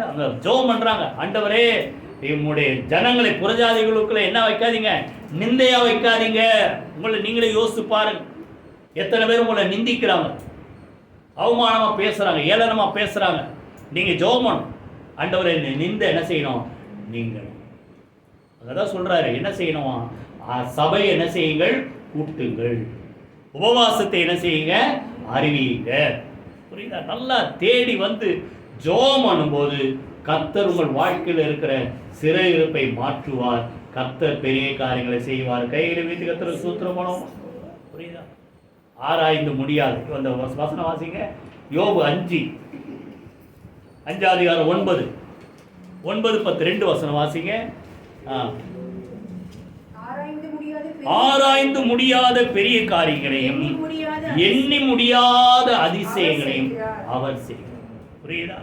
அங்க ஜெபம் பண்றாங்க, ஆண்டவரே உங்களுடைய ஜனங்களை, புறஜாதிகளுக்குள்ள என்ன வைக்காதீங்க, நிந்தையா வைக்காதீங்க. உங்களை நீங்களே யோசித்து பாருங்க, எத்தனை பேர் உங்களை நிந்திக்கிறாங்க, அவமானமா பேசுறாங்க, ஏளனமா பேசுறாங்க. நீங்க ஜெபம் பண்ணணும், ஆண்டவரே நிந்த என்ன செய்யணும், நீங்கள் அதான் சொல்றாரு, என்ன செய்யணும், சபை என்ன செய்யுங்கள், கூட்டுங்கள், உபவாசத்தை என்ன செய்யுங்க, அறிவியுங்க. புரியுதா? நல்லா தேடி வந்து ஜெபம் பண்ணும்போது கர்த்தர் உங்கள் வாழ்க்கையில் இருக்கிற சிறையிருப்பை மாற்றுவார், கர்த்தர் பெரிய காரியங்களை செய்வார். கையில் வைத்து கர்த்தர் ஸ்தோத்திரம் பண்ணுவோம். புரியுதா? ஆராய்ந்து முடியாது. அந்த வசனம் வாசிங்க, யோபு 5 அதிகாரம் 9 10 2 வசனம் வாசிங்க. ஆராய்ந்து முடியாத பெரிய காரியங்களையும் எண்ணி முடியாத அதிசயங்களையும் அவர் செய்வார். புரியுதா?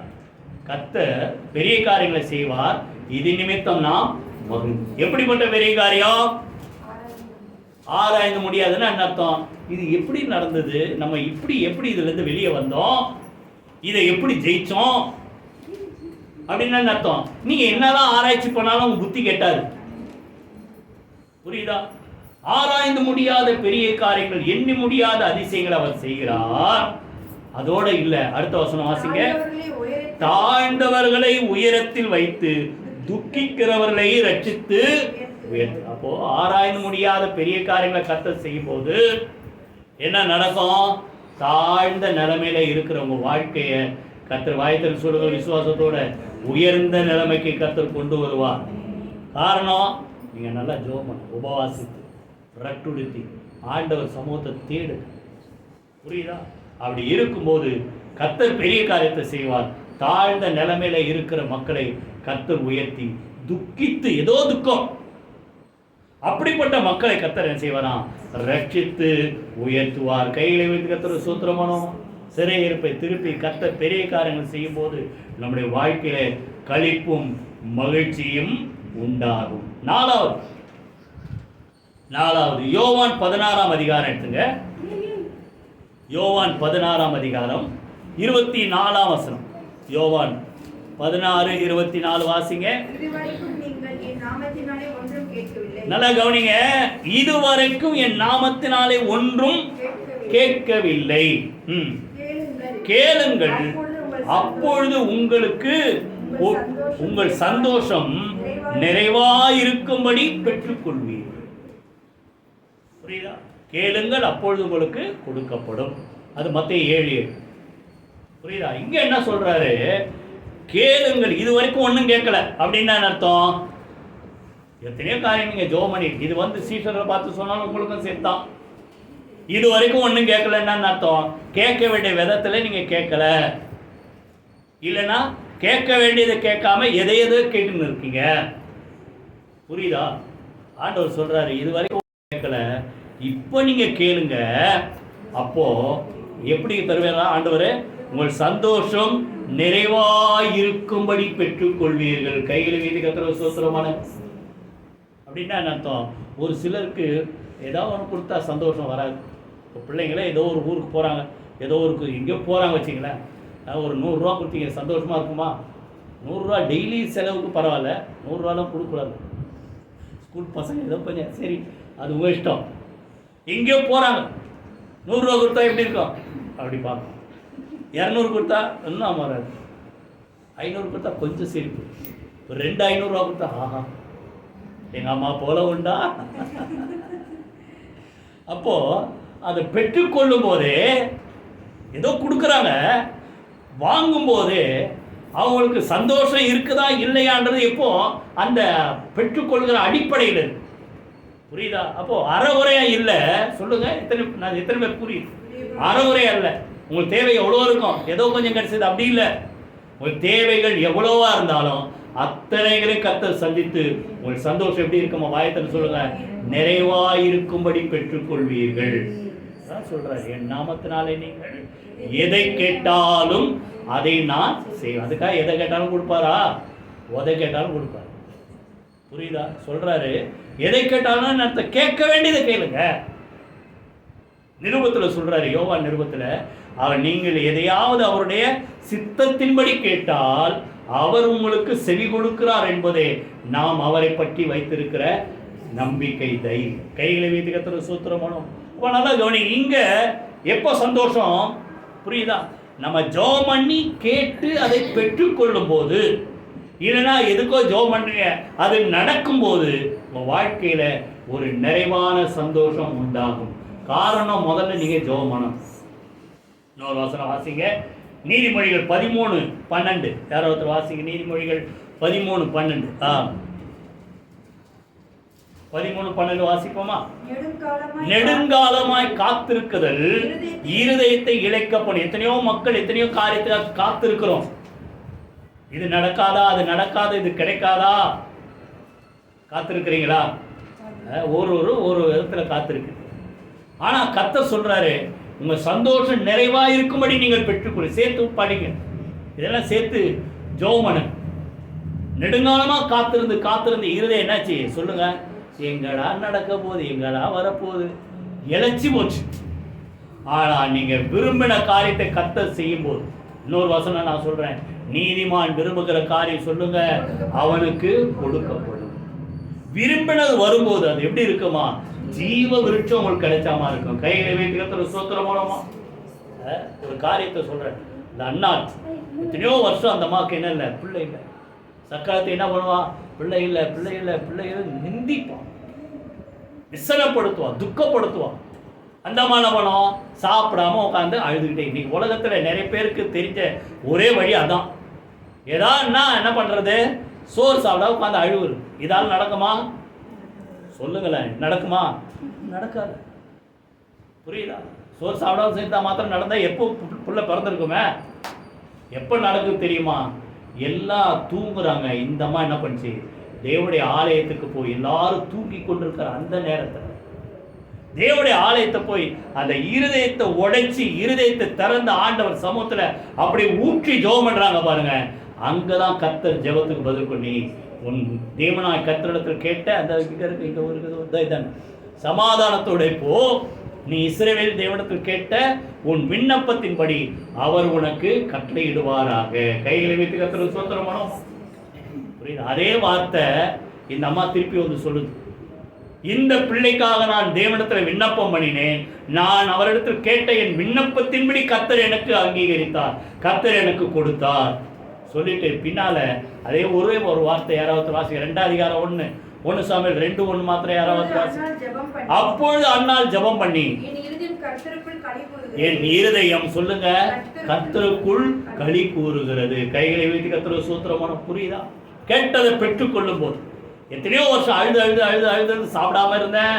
கர்த்தர் பெரிய காரியங்களை செய்வார், இது நிமித்தம் நாம் மகிழ்ந்து. எப்படிப்பட்ட பெரிய காரியம்? ஆராய்ந்து முடியாதுன்னு அர்த்தம். இது எப்படி நடந்தது, நம்ம எப்படி இதுல இருந்து வெளியே வந்தோம், இதை எப்படி ஜெயிச்சோம் அப்படின்னு அர்த்தம். நீங்க என்னதான் ஆராய்ச்சி பண்ணாலும் உங்க புத்தி கெட்டாது. புரியுதா? ஆராய்ந்து முடியாத பெரிய காரியங்கள், எண்ணி முடியாத அதிசயங்களை அவர் செய்கிறார். அதோட இல்ல, அடுத்த வசனம் வாசிங்க. தாழ்ந்தவர்களை உயரத்தில் வைத்து துக்கிக்கிறவர்களை ரட்சித்து உயர்த்து. அப்போ ஆராய்ந்து முடியாத பெரிய காரியங்களை கர்த்தர் செய்யும் போது என்ன நடக்கும்? தாழ்ந்த நிலைமையில இருக்கிற உங்க வாழ்க்கைய கர்த்தர் வாய்த்தல் சொல்லுங்க, விசுவாசத்தோட உயர்ந்த நிலைமைக்கு கர்த்தர் கொண்டு வருவார். காரணம், நீங்க நல்லா ஜெபம் உபவாசித்து ரட்டுடுத்தி ஆண்டவர் சமூகத்தை தேடு. புரியுதா? அப்படி இருக்கும்போது கர்த்தர் பெரிய காரியத்தை செய்வார். தாழ்ந்த நிலைமையில இருக்கிற மக்களை கர்த்தர் உயர்த்தி, துக்கித்து ஏதோ துக்கம் அப்படிப்பட்ட மக்களை கர்த்தர் என்ன செய்வாராம்? ரட்சித்து உயர்த்துவார். கையில வைத்து கர்த்தர் சூத்திரமானோம். சிறையிருப்பை திருப்பி கர்த்தர் பெரிய காரியங்கள் செய்யும் போது நம்முடைய வாழ்க்கையில களிப்பும் மகிழ்ச்சியும் உண்டாகும். நாலாவது யோவான் 16ஆம் அதிகாரம் எடுத்துங்க. யோவான் 16ஆம் அதிகாரம் 24ஆம் வசனம். யோவான் 16:24 வாசிங்க. நல்லா கவனிங்க. இதுவரைக்கும் என் நாமத்தினாலே ஒன்றும் கேட்கவில்லை. கேளுங்கள், அப்பொழுது உங்களுக்கு உங்கள் சந்தோஷம் நிறைவாயிருக்கும்படி பெற்றுக்கொள்வீர்கள். புரியுதா? கேளுங்கள், அப்பொழுது உங்களுக்கு கொடுக்கப்படும். அது மத்தேயு 7:7. புரியுதா? இங்க என்ன சொல்றாரு? கேளுங்கள், இது வரைக்கும் ஒன்றும் கேட்கல அப்படின்னா அர்த்தம். எத்தனையோ காரியம் நீங்க ஜெபம் பண்ணி, இது வந்து சீசர்களை பார்த்து சொன்னாலும் உங்களுக்கும் சேர்த்தான். இது வரைக்கும் ஒன்றும் கேட்கலன்னா அர்த்தம், கேட்க வேண்டிய விதத்துல நீங்க கேட்கல, இல்லைன்னா கேட்க வேண்டியதை கேட்காம எதை கேட்டுன்னு இருக்கீங்க. புரியுதா? ஆண்டவர் சொல்றாரு, இது வரைக்கும் கேட்கல, இப்போ நீங்க கேளுங்க. அப்போ எப்படி தருவேரா ஆண்டவரே? உங்கள் சந்தோஷம் நிறைவாயிருக்கும்படி பெற்றுக்கொள்வீர்கள். கைகளை வீதி கத்திர சோத்திரமான அப்படின்னா என்ன அர்த்தம்? ஒரு சிலருக்கு ஏதாவது ஒன்று கொடுத்தா சந்தோஷம் வராது. இப்போ பிள்ளைங்களே ஏதோ ஒரு ஊருக்கு போகிறாங்க, ஏதோ ஒரு எங்கேயோ போகிறாங்க வச்சிங்களேன், ஒரு 100 ரூபா கொடுத்தீங்க, சந்தோஷமாக இருக்குமா? 100 ரூபா டெய்லி செலவுக்கு பரவாயில்ல, 100 ரூபாலாம் கொடுக்கூடாது. ஸ்கூல் பசங்க ஏதோ கொஞ்சம் சரி, அது உங்கள் இஷ்டம். எங்கேயோ போகிறாங்க, 100 ரூபா கொடுத்தா எப்படி இருக்கும்? அப்படி பார்க்கணும். 200 கொடுத்தா இன்னும் வராது. 500 கொடுத்தா கொஞ்சம் சிரிப்பு. ஒரு 500 ரூபா கொடுத்தா ஆஹா எங்கள் அம்மா போல உண்டா. அப்போ அதை பெற்றுக்கொள்ளும் போதே ஏதோ கொடுக்குறாங்க, வாங்கும்போதே அவங்களுக்கு சந்தோஷம் இருக்குதா இல்லையான்றது எப்போ அந்த பெற்றுக்கொள்கிற அடிப்படையில் இருக்கு. புரியுதா? அப்போ அறவுரையா இல்லை சொல்லுங்க. எத்தனை பேர் புரியுது? அறவுரையா இல்லை. உங்களுக்கு தேவை எவ்வளோ இருக்கும், ஏதோ கொஞ்சம் கிடைச்சது அப்படி இல்லை. உங்கள் தேவைகள் எவ்வளோவா இருந்தாலும் அத்தனைகளை கர்த்தர் சந்தித்து உங்கள் சந்தோஷம் எப்படி இருக்குமா? வாயத்தில் சொல்லுங்க, நிறைவாயிருக்கும்படி பெற்றுக்கொள்வீர்கள். சொல்றாரு, என் நாமத்தினாலே நீங்கள் எதை கேட்டாலும் அதை நான் செய்வேன். அதுக்காக எதை கேட்டாலும் கொடுப்பாரா? உதை கேட்டாலும் கொடுப்பாரு. புரியுதா? சொல்றாரு, எதை கேட்டாலும் நான் கேட்க வேண்டியதை கேளுங்க. நிருபத்தில் சொல்றாரு, யோவான் நிருபத்தில், அவர் நீங்கள் எதையாவது அவருடைய சித்தத்தின்படி கேட்டால் அவர் உங்களுக்கு செவி கொடுக்கிறார் என்பதே நாம் அவரை பற்றி வைத்திருக்கிற நம்பிக்கை, தைரியம். கைகளை வைத்து கர்த்தருக்கு ஸ்தோத்திரம். நல்லா கவனி. இங்க எப்போ சந்தோஷம்? புரியுதா? நம்ம ஜெபம் பண்ணி கேட்டு அதை பெற்றுக்கொள்ளும் போது, இல்லைன்னா எதுக்கோ ஜெபம் பண்ணுங்க, அது நடக்கும்போது உங்க வாழ்க்கையில ஒரு நிறைவான சந்தோஷம் உண்டாகும். காரணம், முதல்ல நீங்க ஜெபம் பண்ணணும். இன்னொரு வசனம் வாசிங்க, நீதிமொழிகள் 13:12. யாரோ ஒருத்தர் வாசிங்க, நீதிமொழிகள் 13:12. 13:12 வாசிப்போமா? நெடுங்காலமாய் காத்திருக்குதல் இருதயத்தை இழைக்கப்படும். எத்தனையோ மக்கள் எத்தனையோ காரியத்துக்காக காத்திருக்கிறோம். இது நடக்காதா, அது நடக்காது, இது கிடைக்காதா? காத்திருக்கிறீங்களா? ஒரு விதத்துல காத்திருக்கு. ஆனா கர்த்தர் சொல்றாரு, உங்க சந்தோஷம் நிறைவா இருக்கும்படி நீங்கள் பெற்றுக்கொள்ள. சேர்த்து படிங்க, இதெல்லாம் சேர்த்து ஜெபம் பண்ணுங்க. நெடுங்காலமா காத்திருந்து இருதயம் என்னாச்சு சொல்லுங்க? எங்கடா நடக்க போகுது, எங்கடா வரப்போகுது, இழைச்சி போச்சு. ஆனா நீங்க விரும்பின காரியத்தை கர்த்தர் செய்யும் போது, இன்னொரு வசனம் நான் சொல்றேன், நீதிமான் விரும்புகிற காரியம் சொல்லுங்க, அவனுக்கு கொடுக்கப்படும். விரும்பினது வரும்போது அது எப்படி இருக்குமா? ஜீவ விருட்சம் உங்களுக்கு கிடைச்சாமா இருக்கும். கைகளை வைத்து சோத்திரம் மூலமா ஒரு காரியத்தை சொல்றேன். இந்த அண்ணா எத்தனையோ வருஷம் அந்த அம்மாவுக்கு என்ன இல்லை, பிள்ளை இல்லை. சக்காலத்தை என்ன பண்ணுவான், பிள்ளை இல்லை பிள்ளை இல்லை பிள்ளை இல்லை நிந்திப்பான், விசனப்படுத்துவான், துக்கப்படுத்துவான். அந்த அம்மா என்ன பண்ணுவோம், சாப்பிடாம உட்காந்து அழுதுகிட்டே. இன்னைக்கு உலகத்தில் நிறைய பேருக்கு தெரிஞ்ச ஒரே வழி அதான். ஏதான்னா என்ன பண்றது, சோறு சாப்பிட உட்காந்து அழுவுது. இதால் நடக்குமா சொல்லுங்களேன், நடக்குமா? நடக்காது. புரியுதா? சோறு சாப்பிடாம சேர்த்தா மாத்திரம் நடந்தா எப்போ புள்ள பிறந்திருக்குமே? எப்போ நடக்குது தெரியுமா? எல்லாம் தூங்குறாங்க. இந்த அம்மா என்ன பண்ணுச்சு, தேவனுடைய ஆலயத்துக்கு போய் எல்லாரும் தூங்கி கொண்டிருக்கிற அந்த நேரத்தில் தேவனுடைய ஆலயத்தை போய் அந்த இருதயத்தை உடைச்சி இருதயத்தை திறந்த ஆண்டவர் சமூகத்தில் அப்படி ஊற்றி ஜெபம் பண்றாங்க பாருங்க. அங்கதான் கர்த்தர் ஜெபத்துக்கு பதில் பண்ணி, உன் தேவனாய் கர்த்தரிடத்தில் கேட்ட அந்த இங்க ஒரு சமாதானத்தோட போ, நீ இஸ்ரவேல் தேவனிடத்தில் கேட்ட உன் விண்ணப்பத்தின்படி அவர் உனக்கு கட்டளையிடுவாராக. கைகளை வைத்து கர்த்தருக்கு ஸ்தோத்திரம் பண்ணோம். புரியுது? அதே வார்த்தை இந்த அம்மா திருப்பி வந்து சொல்லுது, இந்த பிள்ளைக்காக நான் தேவனிடத்தில் விண்ணப்பம் பண்ணினேன், நான் அவரிடத்தில் கேட்ட என் விண்ணப்பத்தின்படி கர்த்தர் எனக்கு அங்கீகரித்தார், கர்த்தர் எனக்கு கொடுத்தார் சொல்லிட்டு பின்னால அதே ஒரே ஒரு வார்த்தை யாராவது வாசிக்க. 2 அதிகாரம் 1 சாமுவேல் 2:1 மாத்திரம் யாராவது வாசிக்க. அப்பொழுது அன்னாள் ஜெபம் பண்ணி, என் இருதயம் சொல்லுங்க கர்த்தருக்குள் களி கூறுகிறது. கைகளை வைத்து கர்த்தருக்கு ஸ்தோத்திரமான. புரியுதா? கேட்டதை பெற்றுக் கொள்ளும் போது எத்தனையோ வருஷம் அழுது அழுது அழுது அழுது சாப்பிடாம இருந்தேன்.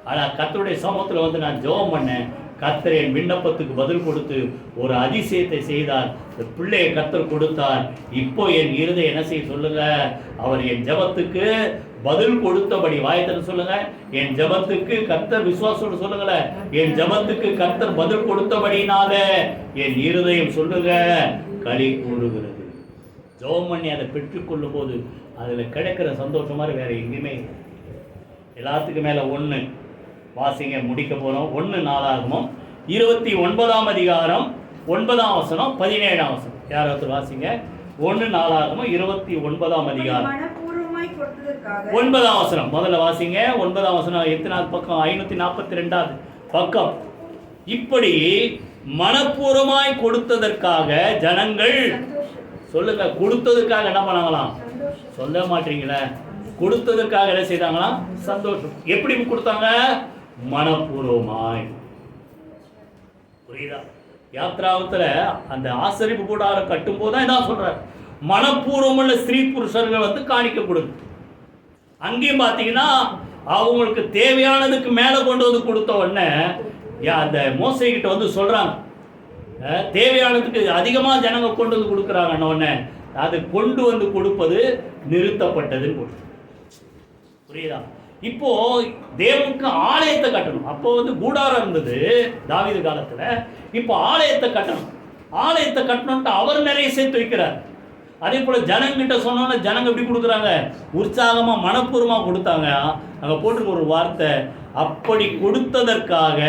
ஆனா கர்த்தருடைய சமூகத்தில் வந்து நான் ஜெபம் பண்ணேன். கர்த்தர் என் விண்ணப்பத்துக்கு பதில் கொடுத்து ஒரு அதிசயத்தை செய்தார். பிள்ளையை கர்த்தர் கொடுத்தார். இப்போ என் இருதயம் என்ன செய்ய சொல்லுங்க, அவர் என் ஜெபத்துக்கு பதில் கொடுத்தபடி. வாயத்தில் சொல்லுங்க, என் ஜெபத்துக்கு கர்த்தர் விசுவாசோடு சொல்லுங்களேன், என் ஜெபத்துக்கு கர்த்தர் பதில் கொடுத்தபடினால என் இருதயம் சொல்லுங்க களி கூறுகிறது. ஜெபம் பண்ணி அதை பெற்றுக்கொள்ளும் போது அதில் கிடைக்கிற சந்தோஷம் மாதிரி வேற எங்கேயுமே. எல்லாத்துக்கும் மேலே 1 வாசிங்க, முடிக்க போகிறோம். 1 நாளாகமம் 29ஆம் அதிகாரம் 9ஆம் வசனம் 17ஆம் வசனம் யாராவது வாசிங்க. 1 நாளாகமம் 29ஆம் அதிகாரம் 9ஆம் வசனம் முதல்ல வாசிங்க. 9ஆம் வசனம் எத்தனாவது பக்கம்? 542வது பக்கம். இப்படி மனப்பூர்வமாய் கொடுத்ததற்காக ஜனங்கள் சொல்லுங்க, கொடுத்ததற்காக என்ன பண்ணாங்களாம்? சொல்ல மாட்டீங்களே. கொடுத்ததற்காக என்ன செய்தாங்களாம்? சந்தோஷம். எப்படி கொடுத்தாங்க? மனப்பூர்வமாய். புரியுதா? யாத்ராவத்துல அந்த ஆசரிப்பு கூடாரம் கட்டும் போதுதான் இதான் சொல்ற, மனப்பூர்வமுள்ள ஸ்திரீ புருஷர்கள் வந்து காணிக்க கொடுங்க. அங்கேயும் பார்த்தீங்கன்னா அவங்களுக்கு தேவையானதுக்கு மேலே கொண்டு வந்து கொடுத்த உடனே அந்த மோசே கிட்ட வந்து சொல்றாங்க, தேவையானதுக்கு அதிகமாக ஜனங்க கொண்டு வந்து கொடுக்குறாங்கன்ன உடனே அது கொண்டு வந்து கொடுப்பது நிறுத்தப்பட்டதுன்னு போட்டு. புரியுதா? இப்போ தேவனுக்கு ஆலயத்தை கட்டணும். அப்போ வந்து கூடாரம் இருந்தது தாவீது காலத்துல. இப்போ ஆலயத்தை கட்டணும். ஆலயத்தை கட்டணும்ட்டு அவர் நிறைய சேர்த்து வைக்கிறார். அதே போல ஜனங்கிட்ட சொன்னோன்னா ஜனங்க எப்படி கொடுக்குறாங்க? உற்சாகமா மனப்பூர்வமா கொடுத்தாங்க. அங்க போட்டிருக்க ஒரு வார்த்தை, அப்படி கொடுத்ததற்காக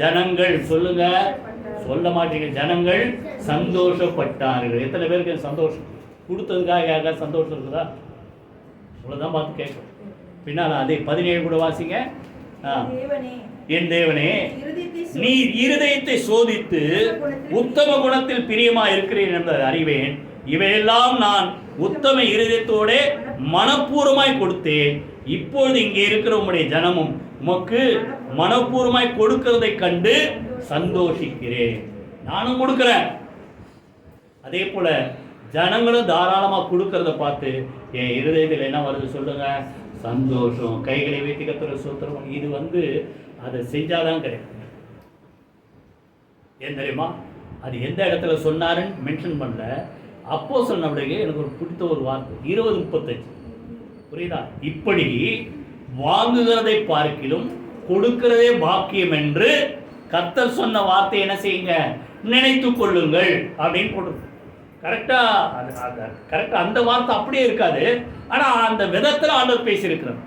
ஜனங்கள் சொல்லுங்க, சொல்ல மாட்டீங்க, ஜனங்கள் சந்தோஷப்பட்டார்கள். எத்தனை பேருக்கு சந்தோஷம்? கொடுத்ததுக்காக யாருக்கா சந்தோஷம் இருக்குதா? இவ்வளவுதான் பார்த்து கேட்கும். பின்னால் அதே 17 கூட வாசிங்க. என் தேவனே, நீ இருதயத்தை சோதித்து உத்தம குணத்தில் பிரியமா இருக்கிறேன் என்பதை அறிவேன். இவையெல்லாம் நான் உத்தம இருதயத்தோட மனப்பூர்வமாய் கொடுத்தேன். இப்பொழுது இங்கே இருக்கிற உம்முடைய ஜனமும் உமக்கு மனப்பூர்வமாய் கொடுக்கிறதை கண்டு சந்தோஷிக்கிறேன். நானும் கொடுக்கிறேன். அதே போல ஜனங்களும் தாராளமாக கொடுக்கறத பார்த்து என் இருதயத்தில் என்ன வருது சொல்லுங்க? சந்தோஷம். கைகளை வைத்து கர்த்தருக்கு ஸ்தோத்திரம். இது வந்து அதை செஞ்சாதான் கிடைக்கும். ஏன் தெரியுமா? அது எந்த இடத்துல சொன்னாருன்னு மென்ஷன் பண்ணல. அப்போஸ்தலன் நடவடிக்கைகள் எனக்கு ஒரு பிடித்த ஒரு வார்த்தை 20:35. புரியுதா? இப்படி வாங்குகிறதை பார்க்கிலும் கொடுக்கிறதே பாக்கியம் என்று கர்த்தர் சொன்ன வார்த்தை என்ன செய்யுங்க? நினைத்து கொள்ளுங்கள் அப்படின்னு போட்டு. கரெக்டா அந்த வார்த்தை அப்படியே இருக்காது. ஆனா அந்த விதத்துல ஆண்டவர் பேசியிருக்கிறார்.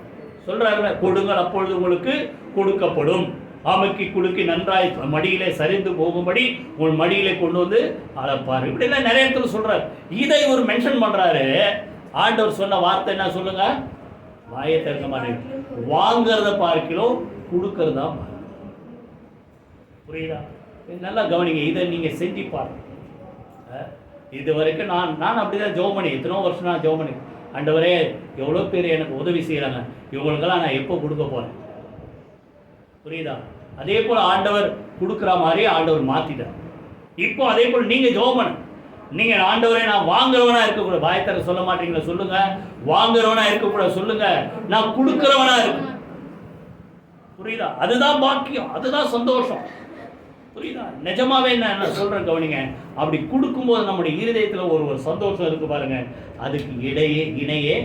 சொல்றாரு, கொடுங்கள் அப்பொழுது உங்களுக்கு கொடுக்கப்படும், ஆமைக்கு குலுக்கி நன்றாய் மடியிலே சரிந்து போகும்படி உன் மடியிலே கொண்டு வந்து அழைப்பாரு. இப்படி எல்லாம் நிறைய இடத்துல சொல்றாரு. இதை ஒரு மென்ஷன் பண்றாரு. ஆண்டவர் சொன்ன வார்த்தை என்ன சொல்லுங்க? வாயை திறக்க மாட்டேங்க. வாங்கிறத பார்க்கிறோம், கொடுக்கறதா. புரியுதா? நல்லா கவனிங்க, இதை நீங்க செஞ்சு பாருங்க. இது வரைக்கும் நான் அப்படிதான் ஜெபம் பண்ணி, எத்தனோ வருஷம் நான் ஜெபம் பண்ணி, ஆண்டவரே எவ்வளோ பேர் எனக்கு உதவி செய்கிறாங்க, இவங்களுக்கெல்லாம் நான் எப்போ கொடுக்க போறேன். புரியுதா? அதே போல் ஆண்டவர் கொடுக்குற மாதிரி ஆண்டவர் மாற்றிட்டார். இப்போ அதே போல் நீங்கள் ஜெபம் பண்ணு. நீங்கள் ஆண்டவரே நான் வாங்குறவனா இருக்கக்கூடாது, வாயத்தர சொல்ல மாட்டீங்களா? சொல்லுங்க. வாங்குறவனா இருக்கக்கூடாது, சொல்லுங்க. நான் கொடுக்குறவனா இருக்கு. புரியுதா? அதுதான் பாக்கியம், அதுதான் சந்தோஷம். புரியுதா? நிஜமாவே நான் சொல்றேன், கவனிங்க. அப்படி கொடுக்கும்போது நம்முடைய இருதயத்தில் ஒரு சந்தோஷம் இருக்கு பாருங்க. அதுக்கு இணையே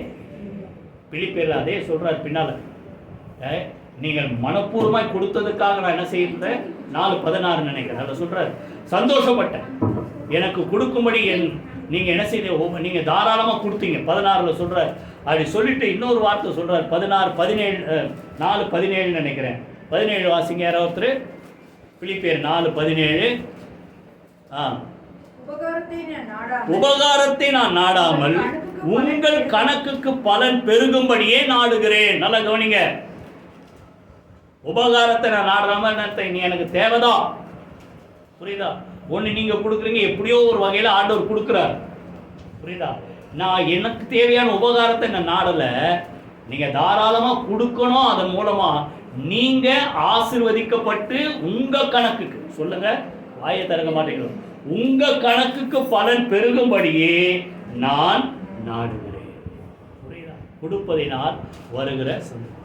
பிலிப்பியர்ல அதே சொல்றார் பின்னால. நீங்கள் மனப்பூர்வமாய் கொடுத்ததுக்காக நான் என்ன செய்யறேன், 4:16 நினைக்கிறேன், அதை சொல்றாரு. சந்தோஷப்பட்டேன், எனக்கு கொடுக்கும்படி நீங்க என்ன செய்ய, நீங்க தாராளமா கொடுத்தீங்க. 16ல சொல்றாரு. அப்படி சொல்லிட்டு இன்னொரு வார்த்தை சொல்றாரு, 4:17 நினைக்கிறேன். 17 வாசிங்க யாராவது. பிலிப்பியர் 4:17. உபகாரத்தை நான் நாடாமல் உங்கள் கணக்குக்கு பலன் பெருகும்படியே நாடுகிறேன். நல்லா கவனிங்க. உபகாரத்தை நான் நாடாம நீ எனக்கு தேவைதான். புரியுதா? ஒன்று நீங்க கொடுக்குறீங்க, எப்படியோ ஒரு வகையில் ஆண்டவர் கொடுக்குறார். புரியுதா? நான் எனக்கு தேவையான உபகாரத்தை நான் நாடல. நீங்க தாராளமா கொடுக்கணும். அதன் மூலமா நீங்க ஆசீர்வதிக்கப்பட்டு உங்க கணக்குக்கு, சொல்லுங்க, வாயை திறக்க மாட்டேங்கிறோம், உங்க கணக்குக்கு பலன் பெருகும்படியே நான் நாடுகிறேன். புரியுதா? கொடுப்பதினால் வருகிற சந்தோஷம்.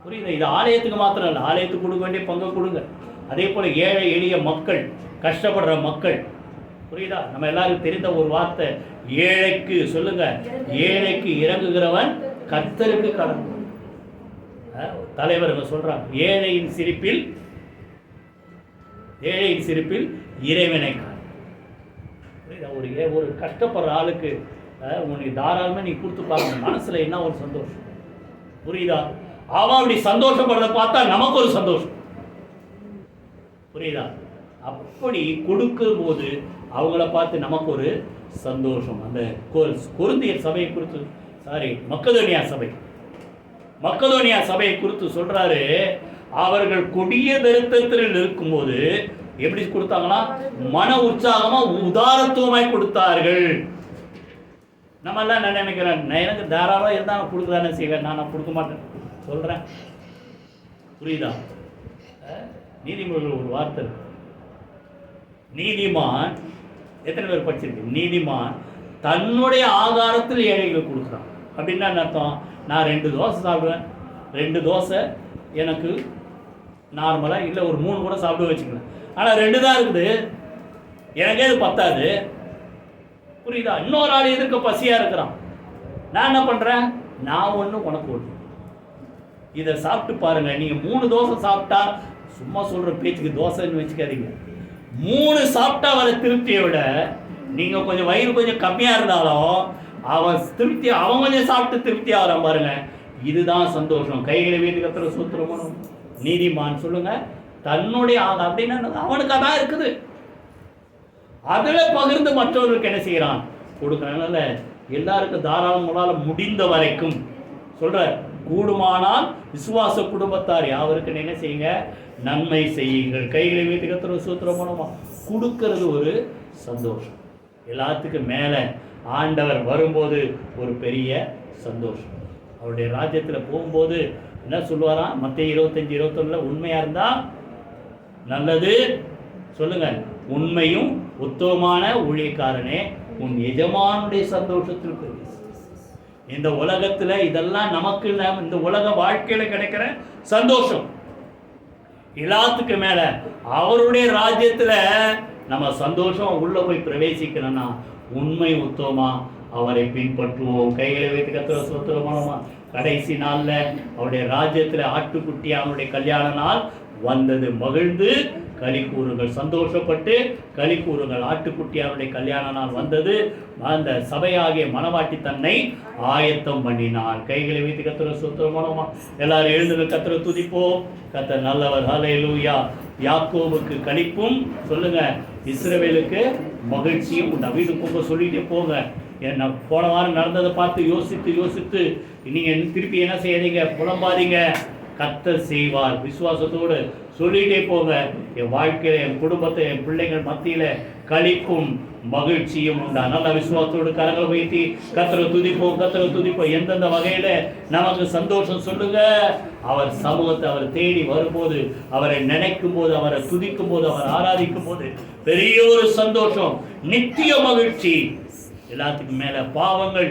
புரியுதா? இது ஆலயத்துக்கு மாத்திரம் இல்லை, ஆலயத்துக்கு கொடுக்க வேண்டிய பங்கு கொடுங்க. அதே போல ஏழை எளிய மக்கள், கஷ்டப்படுற மக்கள். புரியுதா? நம்ம எல்லாருக்கும் தெரிந்த ஒரு வார்த்தை, ஏழைக்கு, சொல்லுங்க, ஏழைக்கு இறங்குகிறவன் கர்த்தருக்கு கடன். தலைவர் சொல்றாங்க, ஏழையின் சிரிப்பில் இறைவனை காண். புரியுதா? ஒரு கஷ்டப்படுற ஆளுக்கு உனக்கு தாராளமா நீ கொடுத்து பாருங்க, மனசுல என்ன ஒரு சந்தோஷம். புரியுதா? அவன் அப்படி சந்தோஷப்படுறத பார்த்தா நமக்கு ஒரு சந்தோஷம். புரியுதா? அப்படி கொடுக்கும் போது அவங்கள பார்த்து நமக்கு ஒரு சந்தோஷம். அந்த கொரிந்தியர் சபையை குறித்து, மக்கதோனியா சபையை குறித்து சொல்றாரு. அவர்கள் கொடிய தரித்திரத்தில் இருக்கும்போது எப்படி கொடுத்தாங்களா? மன உற்சாகமா உதாரத்துவமாய் கொடுத்தார்கள். நம்ம எல்லாம் நான் நினைக்கிறேன், எனக்கு தாராளமா இருந்தா நான் கொடுக்குறானே செய்வேன், நான் கொடுக்க மாட்டேன் சொல்றேன். புரியுதா? நீதிமொழிகள் ஒரு வார்த்தை இருக்கு, நீதிமான், எத்தனை பேர் படிச்சிருக்கு? நீதிமான் தன்னுடைய ஆகாரத்தில் ஏழைகளுக்கு கொடுக்குறான். அப்படின்னா என்ன அர்த்தம்? நான் 2 தோசை சாப்பிடுவேன், 2 தோசை எனக்கு நார்மலாக இல்லை, ஒரு 3 கூட சாப்பிட வச்சுக்கலாம். ஆனால் 2 தான் இருக்குது, எனக்கே இது பத்தாது. புரியுதா? இன்னொரு ஆள் எதிர்க்க பசியாக இருக்கிறான். நான் என்ன பண்ணுறேன்? நான் ஒன்று உனக்கு ஒன்று, இதை சாப்பிட்டு பாருங்க. நீங்கள் 3 தோசை சாப்பிட்டா, சும்மா சொல்கிற பேச்சுக்கு தோசைன்னு வச்சுக்காதீங்க, 3 சாப்பிட்டா வர திருப்தியை விட நீங்கள் கொஞ்சம் வயிறு கொஞ்சம் கம்மியாக இருந்தாலும் அவன் திருப்தி, அவன் கொஞ்சம் சாப்பிட்டு திருப்தி ஆகிறான் பாருங்க. இதுதான் சந்தோஷம். கைகளை வீட்டு கத்துற சூத்திரமும். நீதிமான், சொல்லுங்க, தன்னுடைய அப்படின்னா அவனுக்கு அதான் இருக்குது, அதுல பகிர்ந்து மற்றவர்களுக்கு என்ன செய்யறான்? கொடுக்கறதுனால எல்லாருக்கும் தாராளமாக முடிந்த வரைக்கும் சொல்ற, கூடுமானால் விசுவாச குடும்பத்தார் யாவருக்கு என்ன செய்யுங்க? நன்மை செய்யுங்கள். கைகளை வீட்டு கத்துற சூத்திரம் மூலமா கொடுக்கறது ஒரு சந்தோஷம். எல்லாத்துக்கும் மேல ஆண்டவர் வரும்போது ஒரு பெரிய சந்தோஷம். அவருடைய ராஜ்யத்தில் போகும்போது என்ன சொல்லுவாராம்? மத்தேயு 25:21 உண்மையா இருந்தா நல்லது, சொல்லுங்க, உண்மையும் உத்தமமான ஊழியக்காரனே உன் எஜமானுடைய சந்தோஷத்திற்கு. இந்த உலகத்துல இதெல்லாம் நமக்கு இந்த உலக வாழ்க்கையில கிடைக்கிற சந்தோஷம். எல்லாத்துக்கு மேல அவருடைய ராஜ்யத்துல நம்ம சந்தோஷம் உள்ள போய் பிரவேசிக்கணும்னா உண்மை உத்தமா அவரை பின்பற்றுவோம். கைகளை வைத்து கத்துற சோத்திரமா. கடைசி நாள்ல அவருடைய ராஜ்யத்துல ஆட்டுக்குட்டி அவனுடைய கல்யாண நாள் வந்தது. மகிழ்ந்து களி கூறுங்கள், சந்தோஷப்பட்டு களி கூறுங்கள். ஆட்டுக்குட்டி அவருடைய கல்யாண நாள் வந்தது. அந்த சபையாகிய மணவாட்டி தன்னை ஆயத்தம் பண்ணினாள். கைகளை வைத்து கத்துற சோத்திரமா. எல்லாரும் எழுந்து கத்துற துதிப்போம். கர்த்தர் நல்லவர். ஹல்லேலூயா. யாக்கோபுக்கு களிப்பும், சொல்லுங்க, இஸ்ரவேலுக்கு மகிழ்ச்சியும் உண்டு. வீடு போக சொல்லிட்டே போங்க. என்ன போன வாரம் நடந்ததை பார்த்து யோசித்து நீங்கள் திருப்பி என்ன செய்யாதீங்க, புலம்பாதீங்க. கர்த்தர் செய்வார். விசுவாசத்தோடு சொல்லிகிட்டே போங்க. என் வாழ்க்கையில், என் குடும்பத்தை, என் பிள்ளைகள் மத்தியில் களிப்பும் மகிழ்ச்சியும் உண்டா. நல்ல விசுவாசத்தோடு கரங்களை உயர்த்தி கர்த்தரை துதிப்போம். எந்தெந்த வகையில் நமக்கு சந்தோஷம் சொல்லுங்க. அவர் சமூகத்தை அவர் தேடி வரும்போது, அவரை நினைக்கும் போது, அவரை துதிக்கும் போது, அவர் ஆராதிக்கும் போது பெரிய ஒரு சந்தோஷம், நித்திய மகிழ்ச்சி. எல்லாத்துக்கும் மேல பாவங்கள்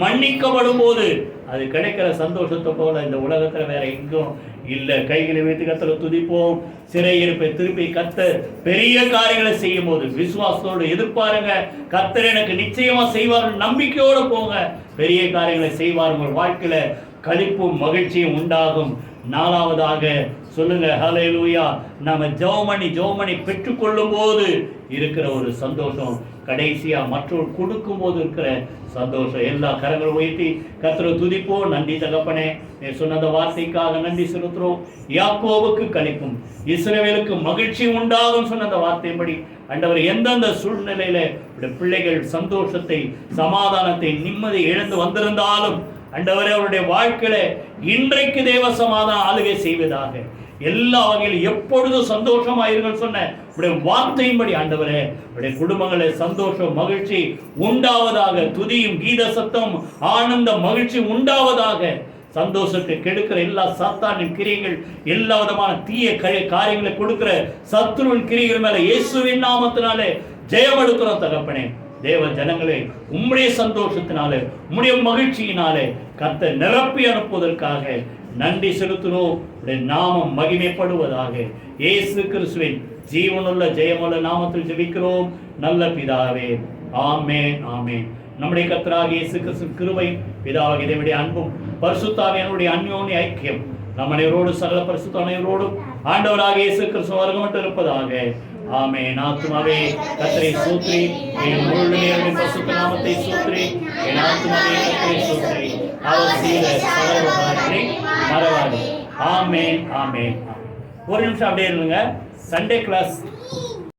மன்னிக்கப்படும் போது அது கிடைக்கிற சந்தோஷத்தை போல இந்த உலகத்துல வேற எங்கும் இல்லை. கைகளை வைத்து கர்த்தரை துதிப்போம். சிறையிருப்பை திருப்பி கர்த்தர் பெரிய காரியங்களை செய்யும் போது விசுவாசத்தோடு எதிர்பாருங்க. கர்த்தர் எனக்கு நிச்சயமா செய்வார், நம்பிக்கையோடு போங்க. பெரிய காரியங்களை செய்வார். உங்கள் வாழ்க்கையில களிப்பும் மகிழ்ச்சியும் உண்டாகும். நாலாவதாக சொல்லுங்க, ஹல்லேலூயா. நாம ஜெபமணி பெற்றுக்கொள்ளும் போது இருக்கிற ஒரு சந்தோஷம், கடைசியா மற்றொரு கொடுக்கும் போது இருக்கிற சந்தோஷம். எல்லா கரங்களும் உயர்த்தி கர்த்தரை துதிப்போம். நன்றி தகப்பனே, நீ சொன்ன அந்த வார்த்தைக்காக நன்றி செலுத்துறோம். யாக்கோபுக்கு களிப்பும் இஸ்ரவேலுக்கு மகிழ்ச்சி உண்டாகும் சொன்ன அந்த வார்த்தைப்படி ஆண்டவர் எந்தெந்த சூழ்நிலையில பிள்ளைகள் சந்தோஷத்தை, சமாதானத்தை, நிம்மதி இழந்து வந்திருந்தாலும் ஆண்டவரே அவருடைய வாழ்க்கையில இன்றைக்கு தேவ சமாதானம் ஆளுகை செய்வதாக. எல்லா வகையிலும் எப்பொழுதும் சந்தோஷமாயிருங்கள் சொன்ன உடைய வார்த்தையின்படி ஆண்டவரே உடைய குடும்பங்களில் சந்தோஷம், மகிழ்ச்சி உண்டாவதாக. துதியும் கீத சத்தம், ஆனந்த மகிழ்ச்சி உண்டாவதாக. சந்தோஷத்தை கெடுக்கிற எல்லா சாத்தானின் கிரியைகள், எல்லா விதமான தீய காரியங்களை கொடுக்கிற சத்துருவின் கிரியைகள் மேல இயேசுவின் நாமத்தினாலே ஜெயம் எடுக்கிறோம் தகப்பனே. தேவ ஜனங்களே, உம்முடைய சந்தோஷத்தினாலே, உம்முடைய மகிழ்ச்சியினாலே கர்த்தர் நிரப்பி அனுப்புவதற்காக நன்றி செலுத்துகிறோம். உடைய நாமம் மகிமைப்படுவதாக. இயேசு கிறிஸ்துவின் ஜீவனுள்ள ஜெயமுள்ள நாமத்தில் ஜெபிக்கிறோம் நல்ல பிதாவே, ஆமென், ஆமென். நம்முடைய கர்த்தராகிய இயேசு கிறிஸ்து கிருபை, பிதாவாகிய தேவனுடைய அன்பும் பரிசுத்தாவியானவருடைய அன்யோன்ய ஐக்கியம் நம் அனைவரோடு, சகல பரிசுத்த அனைவரோடும் ஆண்டவராகிய இயேசு கிறிஸ்து வருகமட்டு இருப்பதாக. ஆமென். ஆத்துமாவே கர்த்தரை ஸ்தோத்திரி, என் முழு பரிசுத்த நாமத்தை ஸ்தோத்திரி. என் ஆத்துமாவே கர்த்தரை ஸ்தோத்திரி, அவர் செய்த சகல உபகாரங்களை மறவாதே. ஆமென், ஆமென். ஒரு நிமிஷம் அப்படியே இருங்க. Sunday class